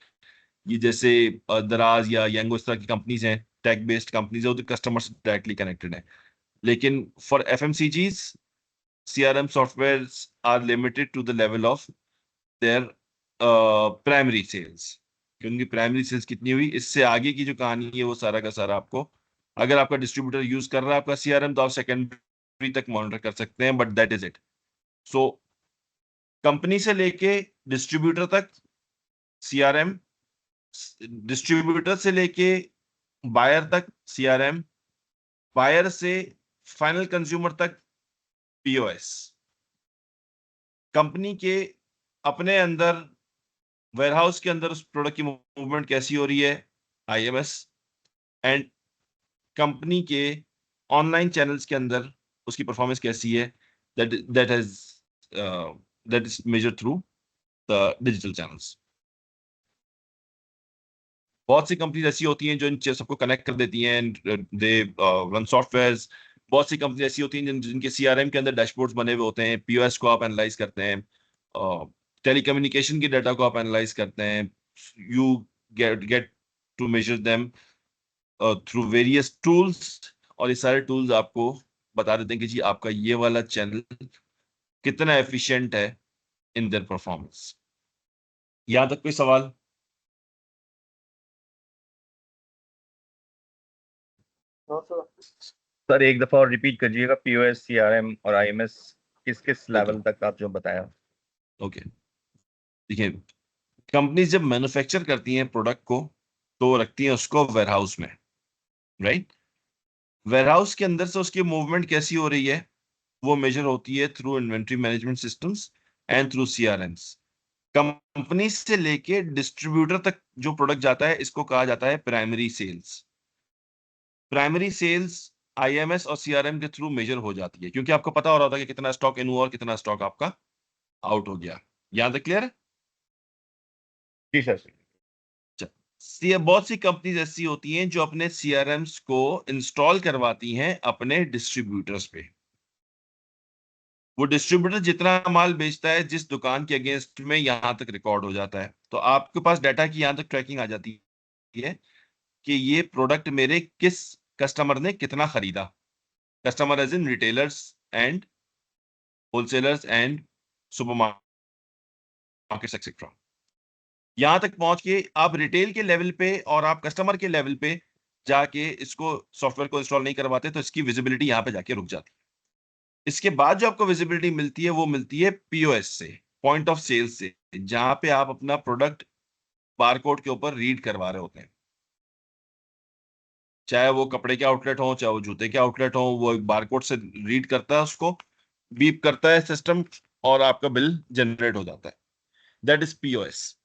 ये जैसे दराज या यंगो इस तरह की कंपनीज हैं, टेक बेस्ड कंपनीज है, वो कस्टमर से डायरेक्टली कनेक्टेड है। लेकिन for FMCGs, CRM software are limited to the level of their primary sales. क्योंकि प्राइमरी सेल्स कितनी हुई, इससे आगे की जो कहानी है वो सारा का सारा आपको, अगर आपका डिस्ट्रीब्यूटर यूज कर रहा है आपका सीआरएम, तो आप सेकेंडरी तक मॉनिटर कर सकते हैं, but that is it. So company से लेके डिस्ट्रीब्यूटर तक सीआरएम, डिस्ट्रीब्यूटर से लेके बायर तक सीआरएम, बायर से फाइनल कंज्यूमर तक पीओएस। कंपनी के अपने अंदर वेयरहाउस के अंदर उस प्रोडक्ट की मूवमेंट कैसी हो रही है, आईएमएस। एंड कंपनी के ऑनलाइन चैनल्स के अंदर उसकी परफॉर्मेंस कैसी है, that that has that is measured through the digital channels. बहुत सी कंपनीज ऐसी होती हैं जो इन सबको कनेक्ट कर देती हैं, दे रन सॉफ्टवेयर्स। बहुत सी कंपनी ऐसी होती हैं जिनके सीआरएम के अंदर डैशबोर्ड्स बने हुए होते हैं, पीओएस को आप एनालाइज करते हैं, टेलीकम्युनिकेशन की डाटा को आप एनालाइज करते हैं, you get to measure them through various tools. और ये सारे टूल्स आपको बता देते हैं कि जी आपका ये वाला चैनल कितना एफिशिएंट है इन देयर परफॉर्मेंस। यहां तक कोई सवाल? सर एक दफा और रिपीट करिएगा, पीओएस, सीआरएम और आईएमएस किस किस ओके लेवल तक आप जो बताया। ओके, देखिए, कंपनीज जब मैन्युफैक्चर करती हैं प्रोडक्ट को, तो रखती हैं उसको वेयरहाउस में, राइट। वेयरहाउस के अंदर से उसकी मूवमेंट कैसी हो रही है, वो मेजर होती है through inventory management systems and through CRMs. Company से लेके डिस्ट्रीब्यूटर तक जो प्रोडक्ट जाता है, इसको कहा जाता है primary sales. Primary sales IMS और सीआरएम के थ्रू मेजर हो जाती है, क्योंकि आपको पता हो रहा था कि कितना स्टॉक इन हुआ और कितना स्टॉक आपका आउट हो गया। यहां तक क्लियर है? जी सर। बहुत सी कंपनीज ऐसी होती हैं जो अपने सीआरएम्स को इंस्टॉल करवाती हैं अपने डिस्ट्रीब्यूटर्स पे। वो डिस्ट्रीब्यूटर जितना माल बेचता है जिस दुकान के अगेंस्ट में, यहां तक रिकॉर्ड हो जाता है। तो आपके पास डाटा की यहां तक ट्रैकिंग आ जाती है कि ये प्रोडक्ट मेरे किस कस्टमर ने कितना खरीदा। Customer as in retailers and wholesalers and supermarkets etcetera. यहां तक पहुंच के आप रिटेल के लेवल पे और आप कस्टमर के लेवल पे जाके इसको सॉफ्टवेयर को इंस्टॉल नहीं करवाते, तो इसकी विजिबिलिटी यहां पे जाके रुक जाती है। इसके बाद जो आपको विजिबिलिटी मिलती है वो मिलती है पीओएस से, पॉइंट ऑफ सेल से, जहां पे आप अपना प्रोडक्ट बारकोड के ऊपर रीड करवा रहे होते हैं। चाहे वो कपड़े के आउटलेट हो, चाहे वो जूते के आउटलेट हो, वो बारकोड से रीड करता है, उसको बीप करता है सिस्टम, और आपका बिल जनरेट हो जाता है। That is POS.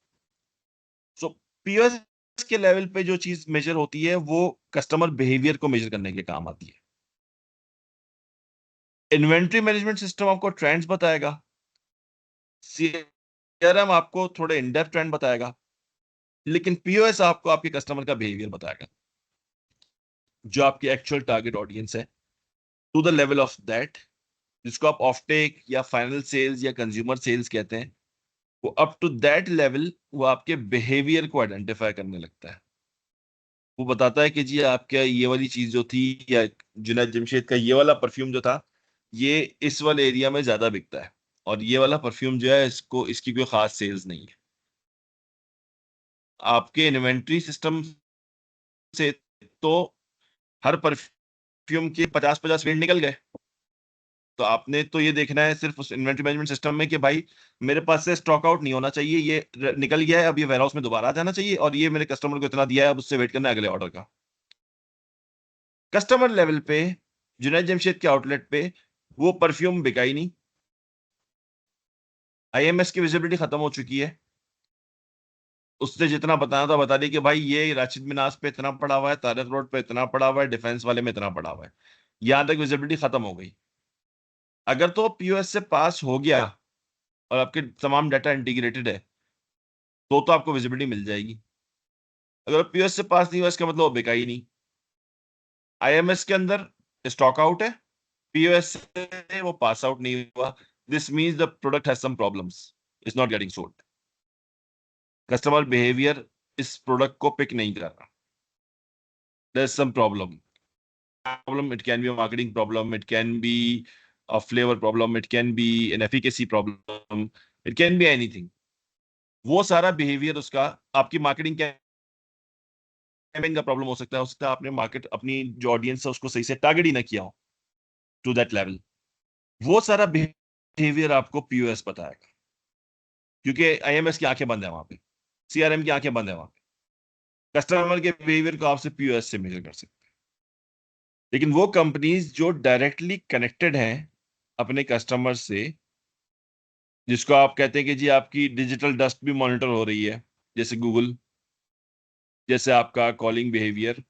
So POS के लेवल पे जो चीज मेजर होती है वो कस्टमर बिहेवियर को मेजर करने के काम आती है। इन्वेंट्री मैनेजमेंट सिस्टम आपको ट्रेंड्स बताएगा, सीआरएम आपको थोड़े इन डेप्थ ट्रेंड बताएगा, लेकिन पीओएस आपको आपके कस्टमर का बिहेवियर बताएगा, जो आपकी एक्चुअल टारगेट ऑडियंस है, to the level of that, जिसको आप ऑफटेक या फाइनल सेल्स या कंज्यूमर सेल्स कहते हैं। वो अप टू दैट लेवल वो आपके बिहेवियर को आइडेंटिफाई करने लगता है। वो बताता है कि जी आपका ये वाली चीज जो थी, या जुनैद जमशेद का ये वाला परफ्यूम जो था, ये इस वाले एरिया में ज्यादा बिकता है, और ये वाला परफ्यूम जो है इसको इसकी कोई खास सेल्स नहीं है। आपके इन्वेंट्री सिस्टम से तो हर परफ्यूम के 50-50 वेरिएंट निकल गए। तो आपने तो ये देखना है सिर्फ उस इन्वेंट्री मैनेजमेंट सिस्टम में कि भाई मेरे पास से स्टॉक आउट नहीं होना चाहिए, ये निकल गया है, अब ये वेयरहाउस में दोबारा आ जाना चाहिए, और ये मेरे कस्टमर को इतना दिया है, अब उससे वेट करना है अगले ऑर्डर का। कस्टमर लेवल पे जुनैद जमशेद के आउटलेट पे वो परफ्यूम बिका ही नहीं, आईएमएस की विजिबिलिटी खत्म हो चुकी है। उसने जितना बताना था बता दिया कि भाई ये राशिद मिनास पे इतना पड़ा हुआ है, तारक रोड पे इतना पड़ा हुआ है, डिफेंस वाले में इतना पड़ा हुआ है। यहां तक विजिबिलिटी खत्म हो गई। अगर तो पीओएस से पास हो गया और आपके तमाम डाटा इंटीग्रेटेड है, तो आपको विजिबिलिटी मिल जाएगी। अगर पीओएस से पास नहीं हुआ, इसका मतलब वो बिका ही नहीं। आईएमएस के अंदर स्टॉक आउट है, पीओएस से वो पास आउट नहीं हुआ, this means the product has some problems, it's not getting sold. Customer behaviour इस प्रोडक्ट को पिक नहीं कर रहा, there is some problem. It can be a marketing problem, it can be a flavor problem, it can be an efficacy problem, it can be anything. वो सारा behaviour उसका आपकी marketing campaign का problem हो सकता है आपने मार्केट अपनी जो ऑडियंस है उसको सही से टारगेट ही ना किया हो टू दैट लेवल. वो सारा बिहेवियर आपको पीओएस बताएगा, क्योंकि आईएमएस की आंखें बंद है वहां पे, सीआरएम की आंखें बंद है वहां पे. कस्टमर के बिहेवियर को आपसे पीओएस से मेजर कर सकते हैं. लेकिन वो कंपनीज जो डायरेक्टली कनेक्टेड हैं अपने कस्टमर से, जिसको आप कहते हैं कि जी आपकी डिजिटल डस्ट भी मॉनिटर हो रही है, जैसे गूगल, जैसे आपका कॉलिंग बिहेवियर.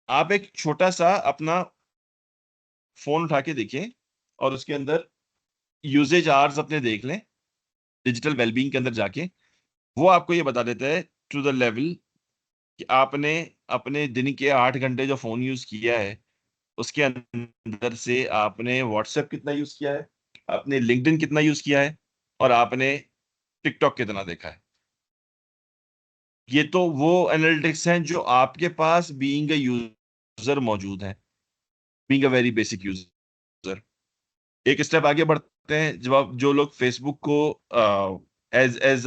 आप एक छोटा सा अपना फोन उठा के देखिए और उसके अंदर यूजेज आवर्स अपने देख लें डिजिटल वेलबींग के अंदर जाके. वो आपको ये बता देता है टू द लेवल कि आपने अपने दिन के 8 घंटे जो फोन यूज किया है उसके अंदर से आपने व्हाट्सएप कितना यूज किया है, आपने लिंक्डइन कितना यूज किया है, और आपने टिकटॉक कितना देखा है. ये तो वो एनालिटिक्स हैं जो आपके पास बीइंग अ यूजर मौजूद है, being a very basic user. एक स्टेप आगे बढ़ते हैं. जब आप जो लोग फेसबुक को एज एज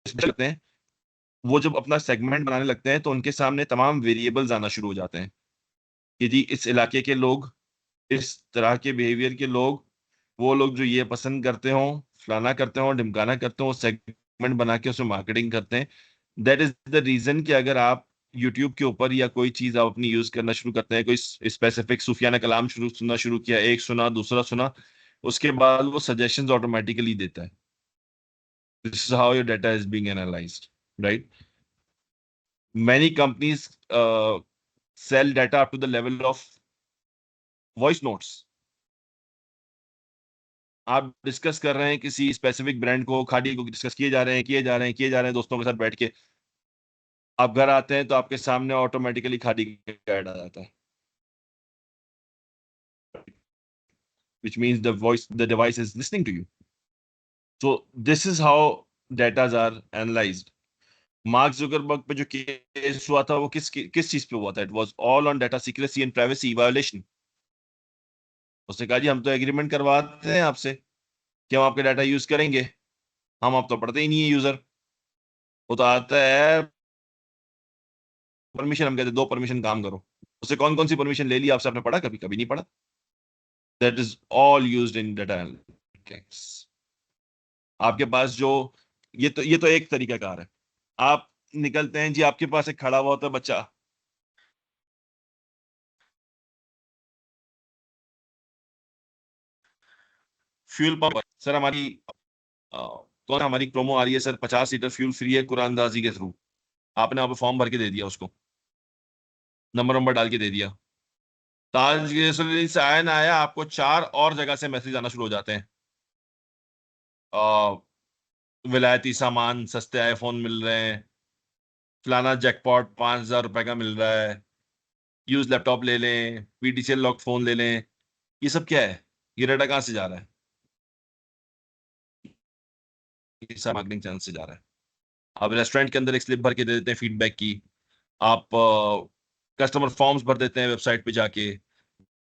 करते हैं, वो जब अपना सेगमेंट बनाने लगते हैं तो उनके सामने तमाम वेरिएबल्स आना शुरू हो जाते हैं कि जी इस इलाके के लोग, इस तरह के बिहेवियर के लोग, वो लोग जो ये पसंद करते हो, फलाना करते हो, ढिमकाना करते हो, सेगमेंट बना के उसमें मार्केटिंग करते हैं. दैट इज द रीजन कि अगर आप यूट्यूब के ऊपर या कोई चीज आप अपनी यूज करना शुरू करते हैं, कोई स्पेसिफिक सूफियाना कलाम सुनना शुरू किया, एक सुना, दूसरा सुना, उसके बाद वो सजेशंस ऑटोमेटिकली देता है. This is how your data is being analysed, right? Many companies sell data up to the level of voice notes. आप डिस्कस कर रहे हैं किसी स्पेसिफिक ब्रांड को, खादी को डिस्कस किए जा रहे हैं दोस्तों के साथ बैठ के. आप घर आते हैं तो आपके सामने ऑटोमेटिकली खादी का ऐड आ जाता है, which means the device is listening to you. So this is how data are analyzed. Mark Zuckerberg पे जो केस हुआ था वो किस चीज पे हुआ था? It was all on data secrecy and privacy violation. उसने कहा जी हम तो एग्रीमेंट करवाते हैं आपसे कि हम आपके डाटा यूज करेंगे, हम आप तो पढ़ते ही नहीं है यूजर. वो तो आता है परमिशन, हम कहते हैं दो परमिशन काम करो. उससे कौन कौन सी परमिशन ले ली आपसे, आपने पढ़ा? कभी कभी नहीं पढ़ा. That is all used in data analytics. आपके पास जो ये तो एक तरीका कार है. आप निकलते हैं जी, आपके पास एक खड़ा हुआ होता है बच्चा, फ्यूल पंप, सर हमारी कौन हमारी प्रोमो आ रही है सर, 50 लीटर फ्यूल फ्री है कुरानदाजी के थ्रू. आपने वहां पे फॉर्म भर के दे दिया, उसको नंबर नंबर डाल के दे दिया. ताजगी से आया ना आया, आपको 4 और जगह से मैसेज आना शुरू हो जाते हैं. विलायती सामान, सस्ते आईफोन मिल रहे हैं, फलाना जैकपॉट 5,000 रुपए का मिल रहा है, यूज लैपटॉप ले लें, पीटीसीएल लॉक फोन ले लें. ये सब क्या है? ये डाटा कहाँ से जा रहा है? ये सब मार्केटिंग चैनल से जा रहा है. आप रेस्टोरेंट के अंदर एक स्लिप भर के दे देते हैं फीडबैक की, आप कस्टमर फॉर्म्स भर देते हैं वेबसाइट पे जाके,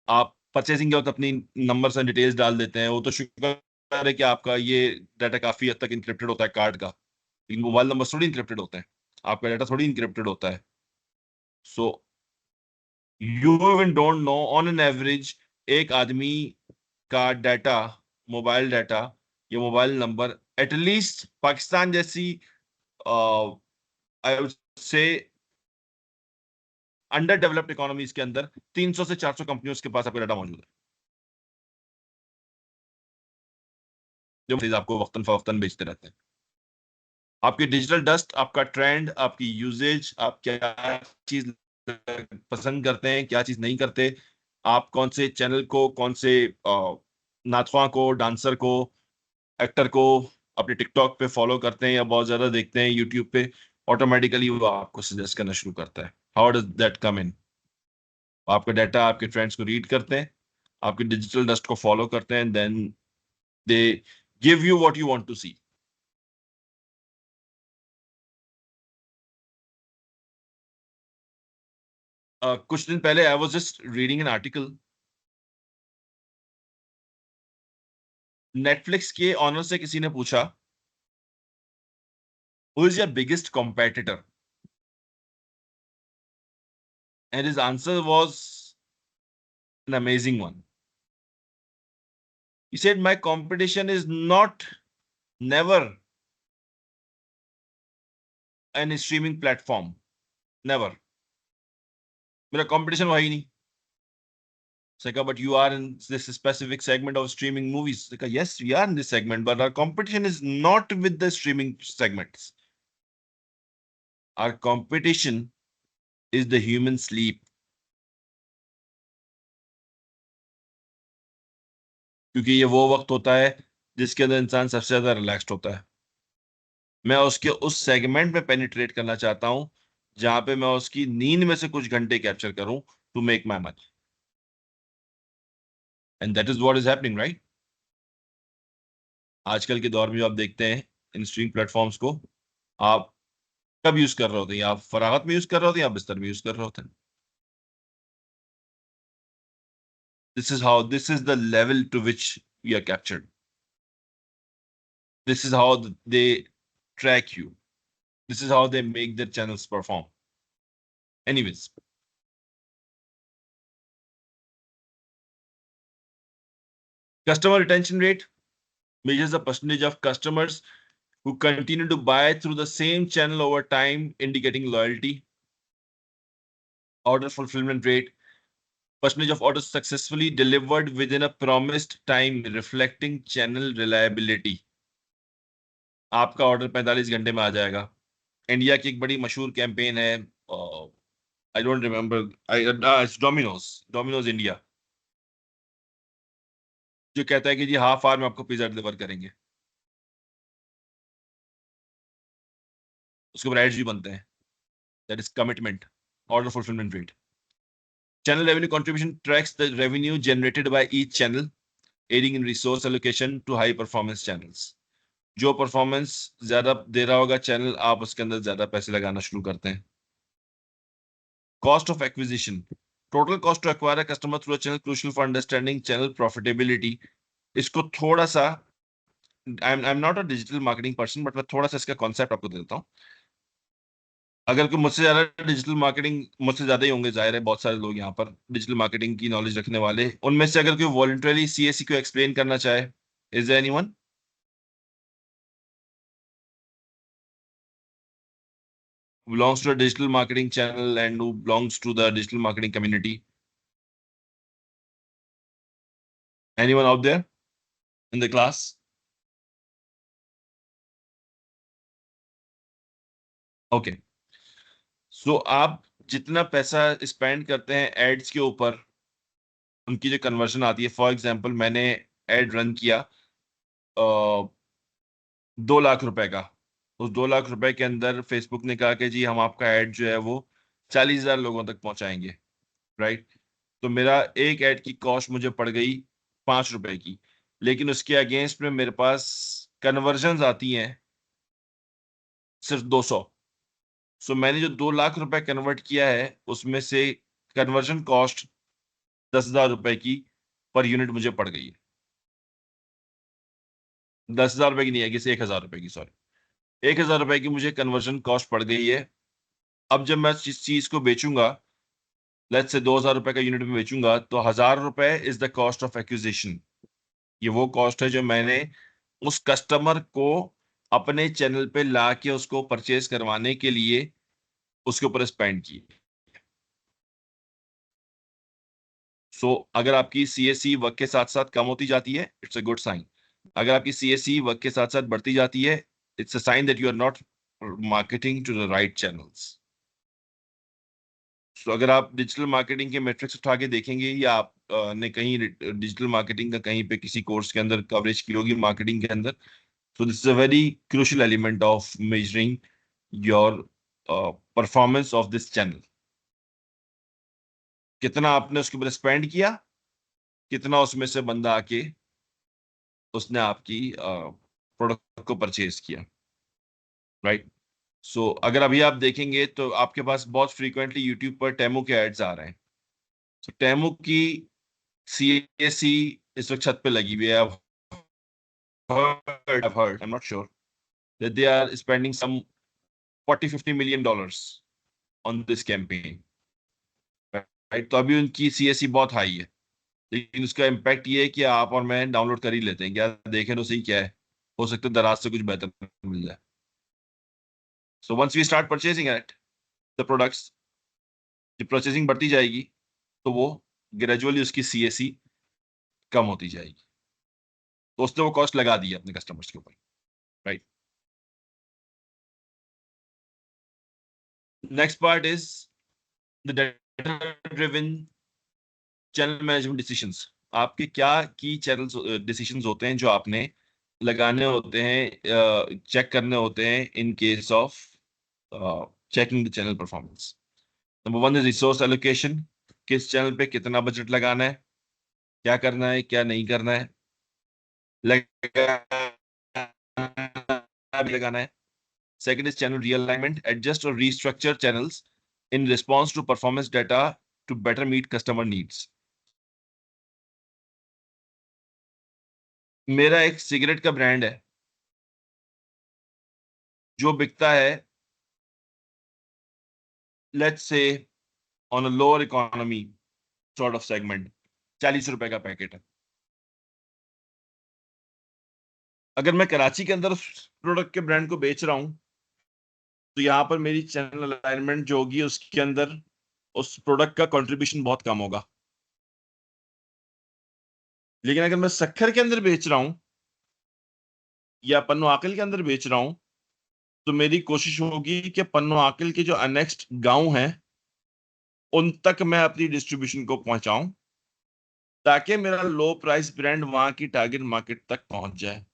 आप परचेसिंग के वक्त अपनी नंबर एंड डिटेल्स डाल देते हैं. वो तो शुक्र है कि आपका ये डाटा काफी हद तक इंक्रिप्टेड होता है कार्ड का, लेकिन मोबाइल नंबर थोड़ी इंक्रिप्टेड होते हैं, आपका डाटा थोड़ी इंक्रिप्टेड होता है. So you even don't know on an average एक आदमी का डाटा, मोबाइल डाटा या मोबाइल नंबर, एटलीस्ट पाकिस्तान जैसी I would say under developed economies के अंदर 300 से 400 कंपनियों के पास आपका डाटा मौजूद है, जो चीज आपको वक्तन फवक्तन बेचते रहते हैं. आपकी डिजिटल डस्ट, आपका ट्रेंड, आपकी यूजेज, आप क्या चीज पसंद करते हैं, क्या चीज नहीं करते, आप कौन से चैनल को, कौन से नाथवा को, डांसर को, एक्टर को अपने टिकटॉक पे फॉलो करते हैं या बहुत ज्यादा देखते हैं यूट्यूब पे, ऑटोमेटिकली वो आपको सजेस्ट करना शुरू करता है. हाउ डज दैट कम इन? आपका डाटा आपके ट्रेंड्स को रीड करते हैं, आपकी डिजिटल डस्ट को फॉलो करते हैं, then they give you what you want to see. कुछ दिन पहले I was just reading an article. Netflix के ऑनर से किसी ने पूछा, who is your biggest competitor? And his answer was an amazing one. He said, my competition is never an streaming platform. Never. मेरा competition वही नहीं. Seka, but you are in this specific segment of streaming movies. Seka, yes, we are in this segment, but our competition is not with the streaming segments. Our competition is the human sleep. क्योंकि ये वो वक्त होता है जिसके अंदर इंसान सबसे ज्यादा रिलैक्स्ड होता है. मैं उसके उस सेगमेंट में पेनिट्रेट करना चाहता हूं जहां पे मैं उसकी नींद में से कुछ घंटे कैप्चर करूं to make my money. And that is what is happening, right? आजकल के दौर में जो आप देखते हैं इन स्ट्रीमिंग प्लेटफॉर्म्स को, आप कब यूज कर रहे होते हैं? आप फरागत में यूज कर रहे होते हैं या बिस्तर में यूज कर रहे होते हैं? This is the level to which we are captured. This is how they track you. This is how they make their channels perform. Anyways, customer retention rate measures the percentage of customers who continue to buy through the same channel over time, indicating loyalty. Order fulfillment rate, percentage of orders successfully delivered within a promised time, reflecting channel reliability. आपका order 45 घंटे में आ जाएगा. India की एक बड़ी मशहूर campaign है, I don't remember, it's Domino's India, जो कहता है कि जी हाफ आवर में आपको पिज्जा डिलीवर करेंगे. उसके ऊपर एड्स भी बनते हैं. That is commitment. Order fulfilment rate. Channel revenue contribution tracks the revenue generated by each channel, aiding in resource allocation to high performance channels. जो परफॉर्मेंस ज्यादा दे रहा होगा चैनल, आप उसके अंदर ज्यादा पैसे लगाना शुरू करते हैं. Cost of acquisition, total cost to acquire a customer through a channel, crucial for understanding channel profitability. इसको थोड़ा सा, I'm not a digital marketing person, but मैं थोड़ा सा इसका कॉन्सेप्ट आपको देता हूँ. अगर कोई मुझसे ज्यादा डिजिटल मार्केटिंग, मुझसे ज्यादा ही होंगे जाहिर है, बहुत सारे लोग यहाँ पर डिजिटल मार्केटिंग की नॉलेज रखने वाले, उनमें से अगर कोई वॉलंटरली सीएससी को एक्सप्लेन करना चाहे, is there anyone? Belongs to a digital marketing channel and who belongs to the digital marketing community? Anyone out there in the class? Okay. So आप जितना पैसा स्पेंड करते हैं एड्स के ऊपर, उनकी जो कन्वर्जन आती है, फॉर एग्जांपल मैंने एड रन किया 2 लाख रुपए का. उस 2 लाख रुपए के अंदर फेसबुक ने कहा कि जी हम आपका एड जो है वो 40,000 लोगों तक पहुंचाएंगे, राइट? तो मेरा एक एड की कॉस्ट मुझे पड़ गई 5 रुपए की, लेकिन उसके अगेंस्ट में मेरे पास कन्वर्जन आती हैं सिर्फ 200. सो मैंने जो 2 लाख रुपए कन्वर्ट किया है उसमें से कन्वर्जन कॉस्ट 10,000 रुपए की पर यूनिट मुझे पड़ गई है. 10,000 रुपए की नहीं है, किसी 1,000 रुपए की, सॉरी, 1,000 रुपए की मुझे कन्वर्जन कॉस्ट पड़ गई है. अब जब मैं इस चीज को बेचूंगा, लेट्स से 2,000 रुपए का यूनिट में बेचूंगा, तो 1,000 रुपए is the cost of acquisition. ये वो कॉस्ट है जो मैंने उस कस्टमर को अपने चैनल पे ला के उसको परचेज करवाने के लिए उसके ऊपर स्पेंड की. सो अगर आपकी सीएससी वर्क के साथ साथ कम होती जाती है, इट्स अ गुड साइन. अगर आपकी सीएससी वर्क के साथ साथ बढ़ती जाती है, it's a sign that you are not marketing to the right channels. So अगर आप डिजिटल मार्केटिंग के मेट्रिक्स उठा के देखेंगे, या आप ने कहीं डिजिटल मार्केटिंग का कहीं पे किसी कोर्स के अंदर कवरेज की होगी मार्केटिंग के अंदर, so this is a very crucial element of measuring your performance of this channel. कितना आपने उसके ऊपर स्पेंड किया, कितना उसमें से बंदा आके उसने आपकी प्रोडक्ट को परचेज किया, राइट। सो अगर अभी आप देखेंगे तो आपके पास बहुत फ्रीक्वेंटली यूट्यूब पर टेमो के एड्स आ रहे हैं। तो टेमो की सीएसी इस वक्त छत पे लगी हुई है। I'm not sure that they are spending some 40-50 million dollars on this campaign, right? तो अभी उनकी सीएससी बहुत हाई है, लेकिन उसका इम्पैक्ट ये है कि आप और मैं डाउनलोड कर ही लेते हैं, क्या देखें तो सही क्या है, हो सकता है दराज से कुछ बेहतर मिल जाए। So once we start purchasing at the products, जब परचेजिंग बढ़ती जाएगी तो वो ग्रेजुअली उसकी सीएससी कम होती जाएगी। तो उसने वो कॉस्ट लगा दी है अपने कस्टमर्स के ऊपर, right. Next part is the data driven channel management decisions. आपके क्या की चैनल डिसीजंस होते हैं जो आपने लगाने होते हैं, चेक करने होते हैं in case of checking the channel performance. Number one is resource allocation, किस चैनल पे कितना बजट लगाना है, क्या करना है क्या नहीं करना है, लगाना है। Second is channel realignment, adjust और restructure channels in response to performance data to better meet customer needs. मेरा एक सिगरेट का ब्रांड है जो बिकता है, let's say on a lower economy sort of segment, 40 रुपए का पैकेट है। अगर मैं कराची के अंदर उस प्रोडक्ट के ब्रांड को बेच रहा हूं तो यहाँ पर मेरी चैनल अलाइनमेंट जो होगी उसके अंदर उस प्रोडक्ट का कंट्रीब्यूशन बहुत कम होगा। लेकिन अगर मैं सक्खर के अंदर बेच रहा हूं या पन्नो आकिल के अंदर बेच रहा हूं तो मेरी कोशिश होगी कि पन्नो आकिल के जो अनेक्स्ट गांव हैं उन तक मैं अपनी डिस्ट्रीब्यूशन को पहुंचाऊं, ताकि मेरा लो प्राइस ब्रांड वहां की टारगेट मार्केट तक पहुंच जाए।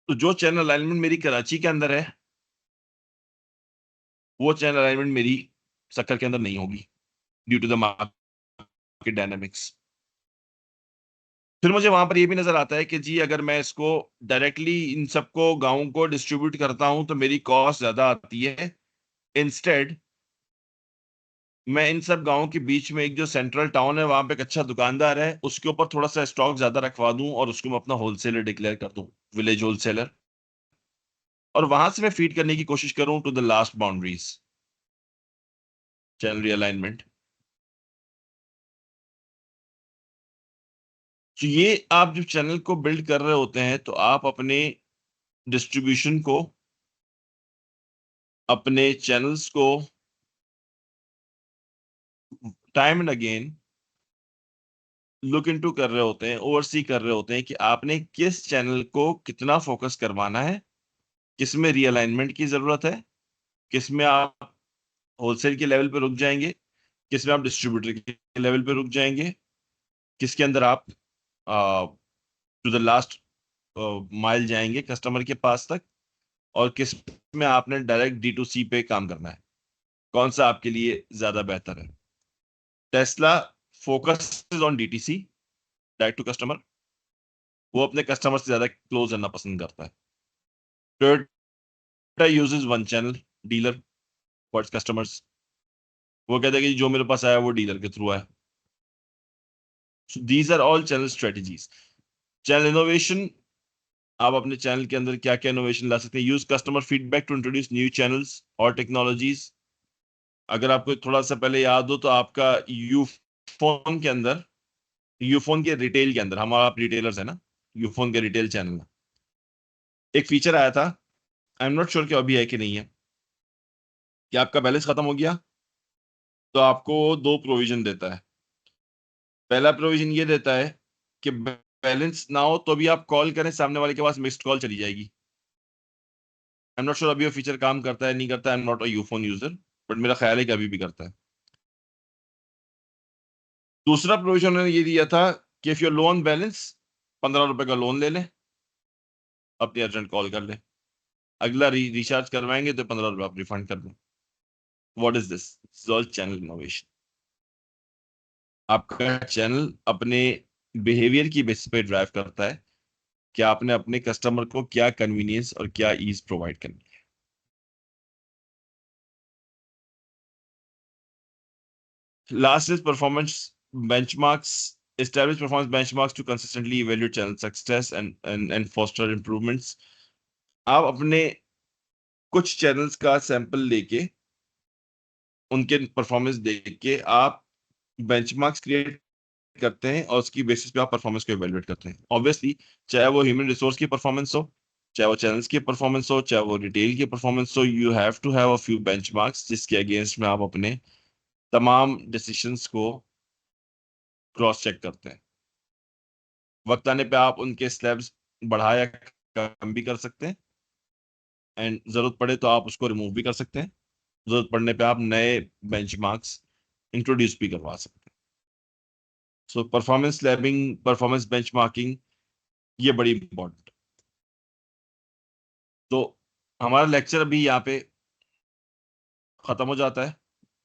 तो जो चैनल अलाइनमेंट मेरी कराची के अंदर है वो चैनल अलाइनमेंट मेरी सक्कर के अंदर नहीं होगी, due to the market dynamics. फिर मुझे वहां पर ये भी नजर आता है कि जी अगर मैं इसको डायरेक्टली इन सबको गाँव को डिस्ट्रीब्यूट करता हूं तो मेरी कॉस्ट ज्यादा आती है। इंस्टेड मैं इन सब गाँव के बीच में एक जो सेंट्रल टाउन है वहां पे एक अच्छा दुकानदार है, उसके ऊपर थोड़ा सा स्टॉक ज्यादा रखवा दूं और उसको मैं अपना होलसेलर डिक्लेयर कर दूं, विलेज होलसेलर, और वहां से मैं फीड करने की कोशिश करूं to the last boundaries, channel realignment. तो ये आप जब चैनल को बिल्ड कर रहे होते हैं तो आप अपने डिस्ट्रीब्यूशन को, अपने चैनल्स को time and again look into कर रहे होते हैं, ओवरसी कर रहे होते हैं कि आपने किस चैनल को कितना फोकस करवाना है, किसमें रीअलाइनमेंट की जरूरत है, किसमें आप होलसेल के लेवल पे रुक जाएंगे, किसमें आप डिस्ट्रीब्यूटर के लेवल पे रुक जाएंगे, किसके अंदर आप टू द लास्ट माइल जाएंगे कस्टमर के पास तक, और किस में आपने डायरेक्ट D2C पे काम करना है, कौन सा आपके लिए ज्यादा बेहतर है। Tesla focus on DTC, direct to customer, वो अपने कस्टमर से ज्यादा क्लोज रहना पसंद करता है। Toyota uses one channel dealer for its customers, वो कहते हैं कि जो मेरे पास आया वो डीलर के थ्रू आया। So these are all channel strategies. Channel innovation, आप अपने चैनल के अंदर क्या क्या इनोवेशन ला सकते हैं। Use customer feedback to introduce new channels और टेक्नोलॉजीज। अगर आपको थोड़ा सा पहले याद हो तो आपका यूफोन के अंदर, यूफोन के रिटेल के अंदर, हमारा आप रिटेलर्स है ना, यूफोन के रिटेल चैनल में एक फीचर आया था, आई एम नॉट श्योर कि अभी है कि नहीं है, कि आपका बैलेंस खत्म हो गया तो आपको दो प्रोविजन देता है। पहला प्रोविजन ये देता है कि बैलेंस ना हो तो भी आप कॉल करें, सामने वाले के पास मिस्ड कॉल चली जाएगी। आई एम नॉट श्योर अभी वो फीचर काम करता है नहीं करता, I am not a Ufone user, but मेरा ख्याल है कि अभी भी करता है। दूसरा प्रोविजन उन्होंने ये दिया था कि इफ योर लोन बैलेंस, 15 रुपए का लोन ले लें, अपनी अर्जेंट कॉल कर लें, अगला रिचार्ज करवाएंगे तो 15 रुपए आप रिफंड कर दें। What is this? All channel innovation. आपका चैनल अपने बिहेवियर की बेसिस पे ड्राइव करता है कि आपने अपने कस्टमर को क्या कन्वीनियंस और क्या ईज प्रोवाइड करनी है। Last is performance benchmarks, establish performance benchmarks to consistently evaluate channel success and foster improvements। आप अपने कुछ चैनल्स का सैंपल लेके उनके परफॉर्मेंस देख के आप बेंचमार्क्स क्रिएट करते हैं और उसकी बेसिस पे आप परफॉर्मेंस को इवेलुएट करते हैं। ऑब्वियसली चाहे वो ह्यूमन रिसोर्स की परफॉर्मेंस हो, चाहे वो चैनल्स की परफॉर्मेंस हो, चाहे वो रिटेल की परफॉर्मेंस हो, you have to have a few benchmarks जिसके अगेंस्ट में आप अपने तमाम डिसीजंस को क्रॉस चेक करते हैं। वक्त आने पे आप उनके स्लैब्स बढ़ा या कम भी कर सकते हैं, एंड जरूरत पड़े तो आप उसको रिमूव भी कर सकते हैं। जरूरत पड़ने पे आप नए बेंचमार्क्स इंट्रोड्यूस भी करवा सकते हैं। सो परफॉर्मेंस लैबिंग, परफॉर्मेंस बेंचमार्किंग, ये बड़ी इंपॉर्टेंट। तो हमारा लेक्चर अभी यहाँ पे खत्म हो जाता है।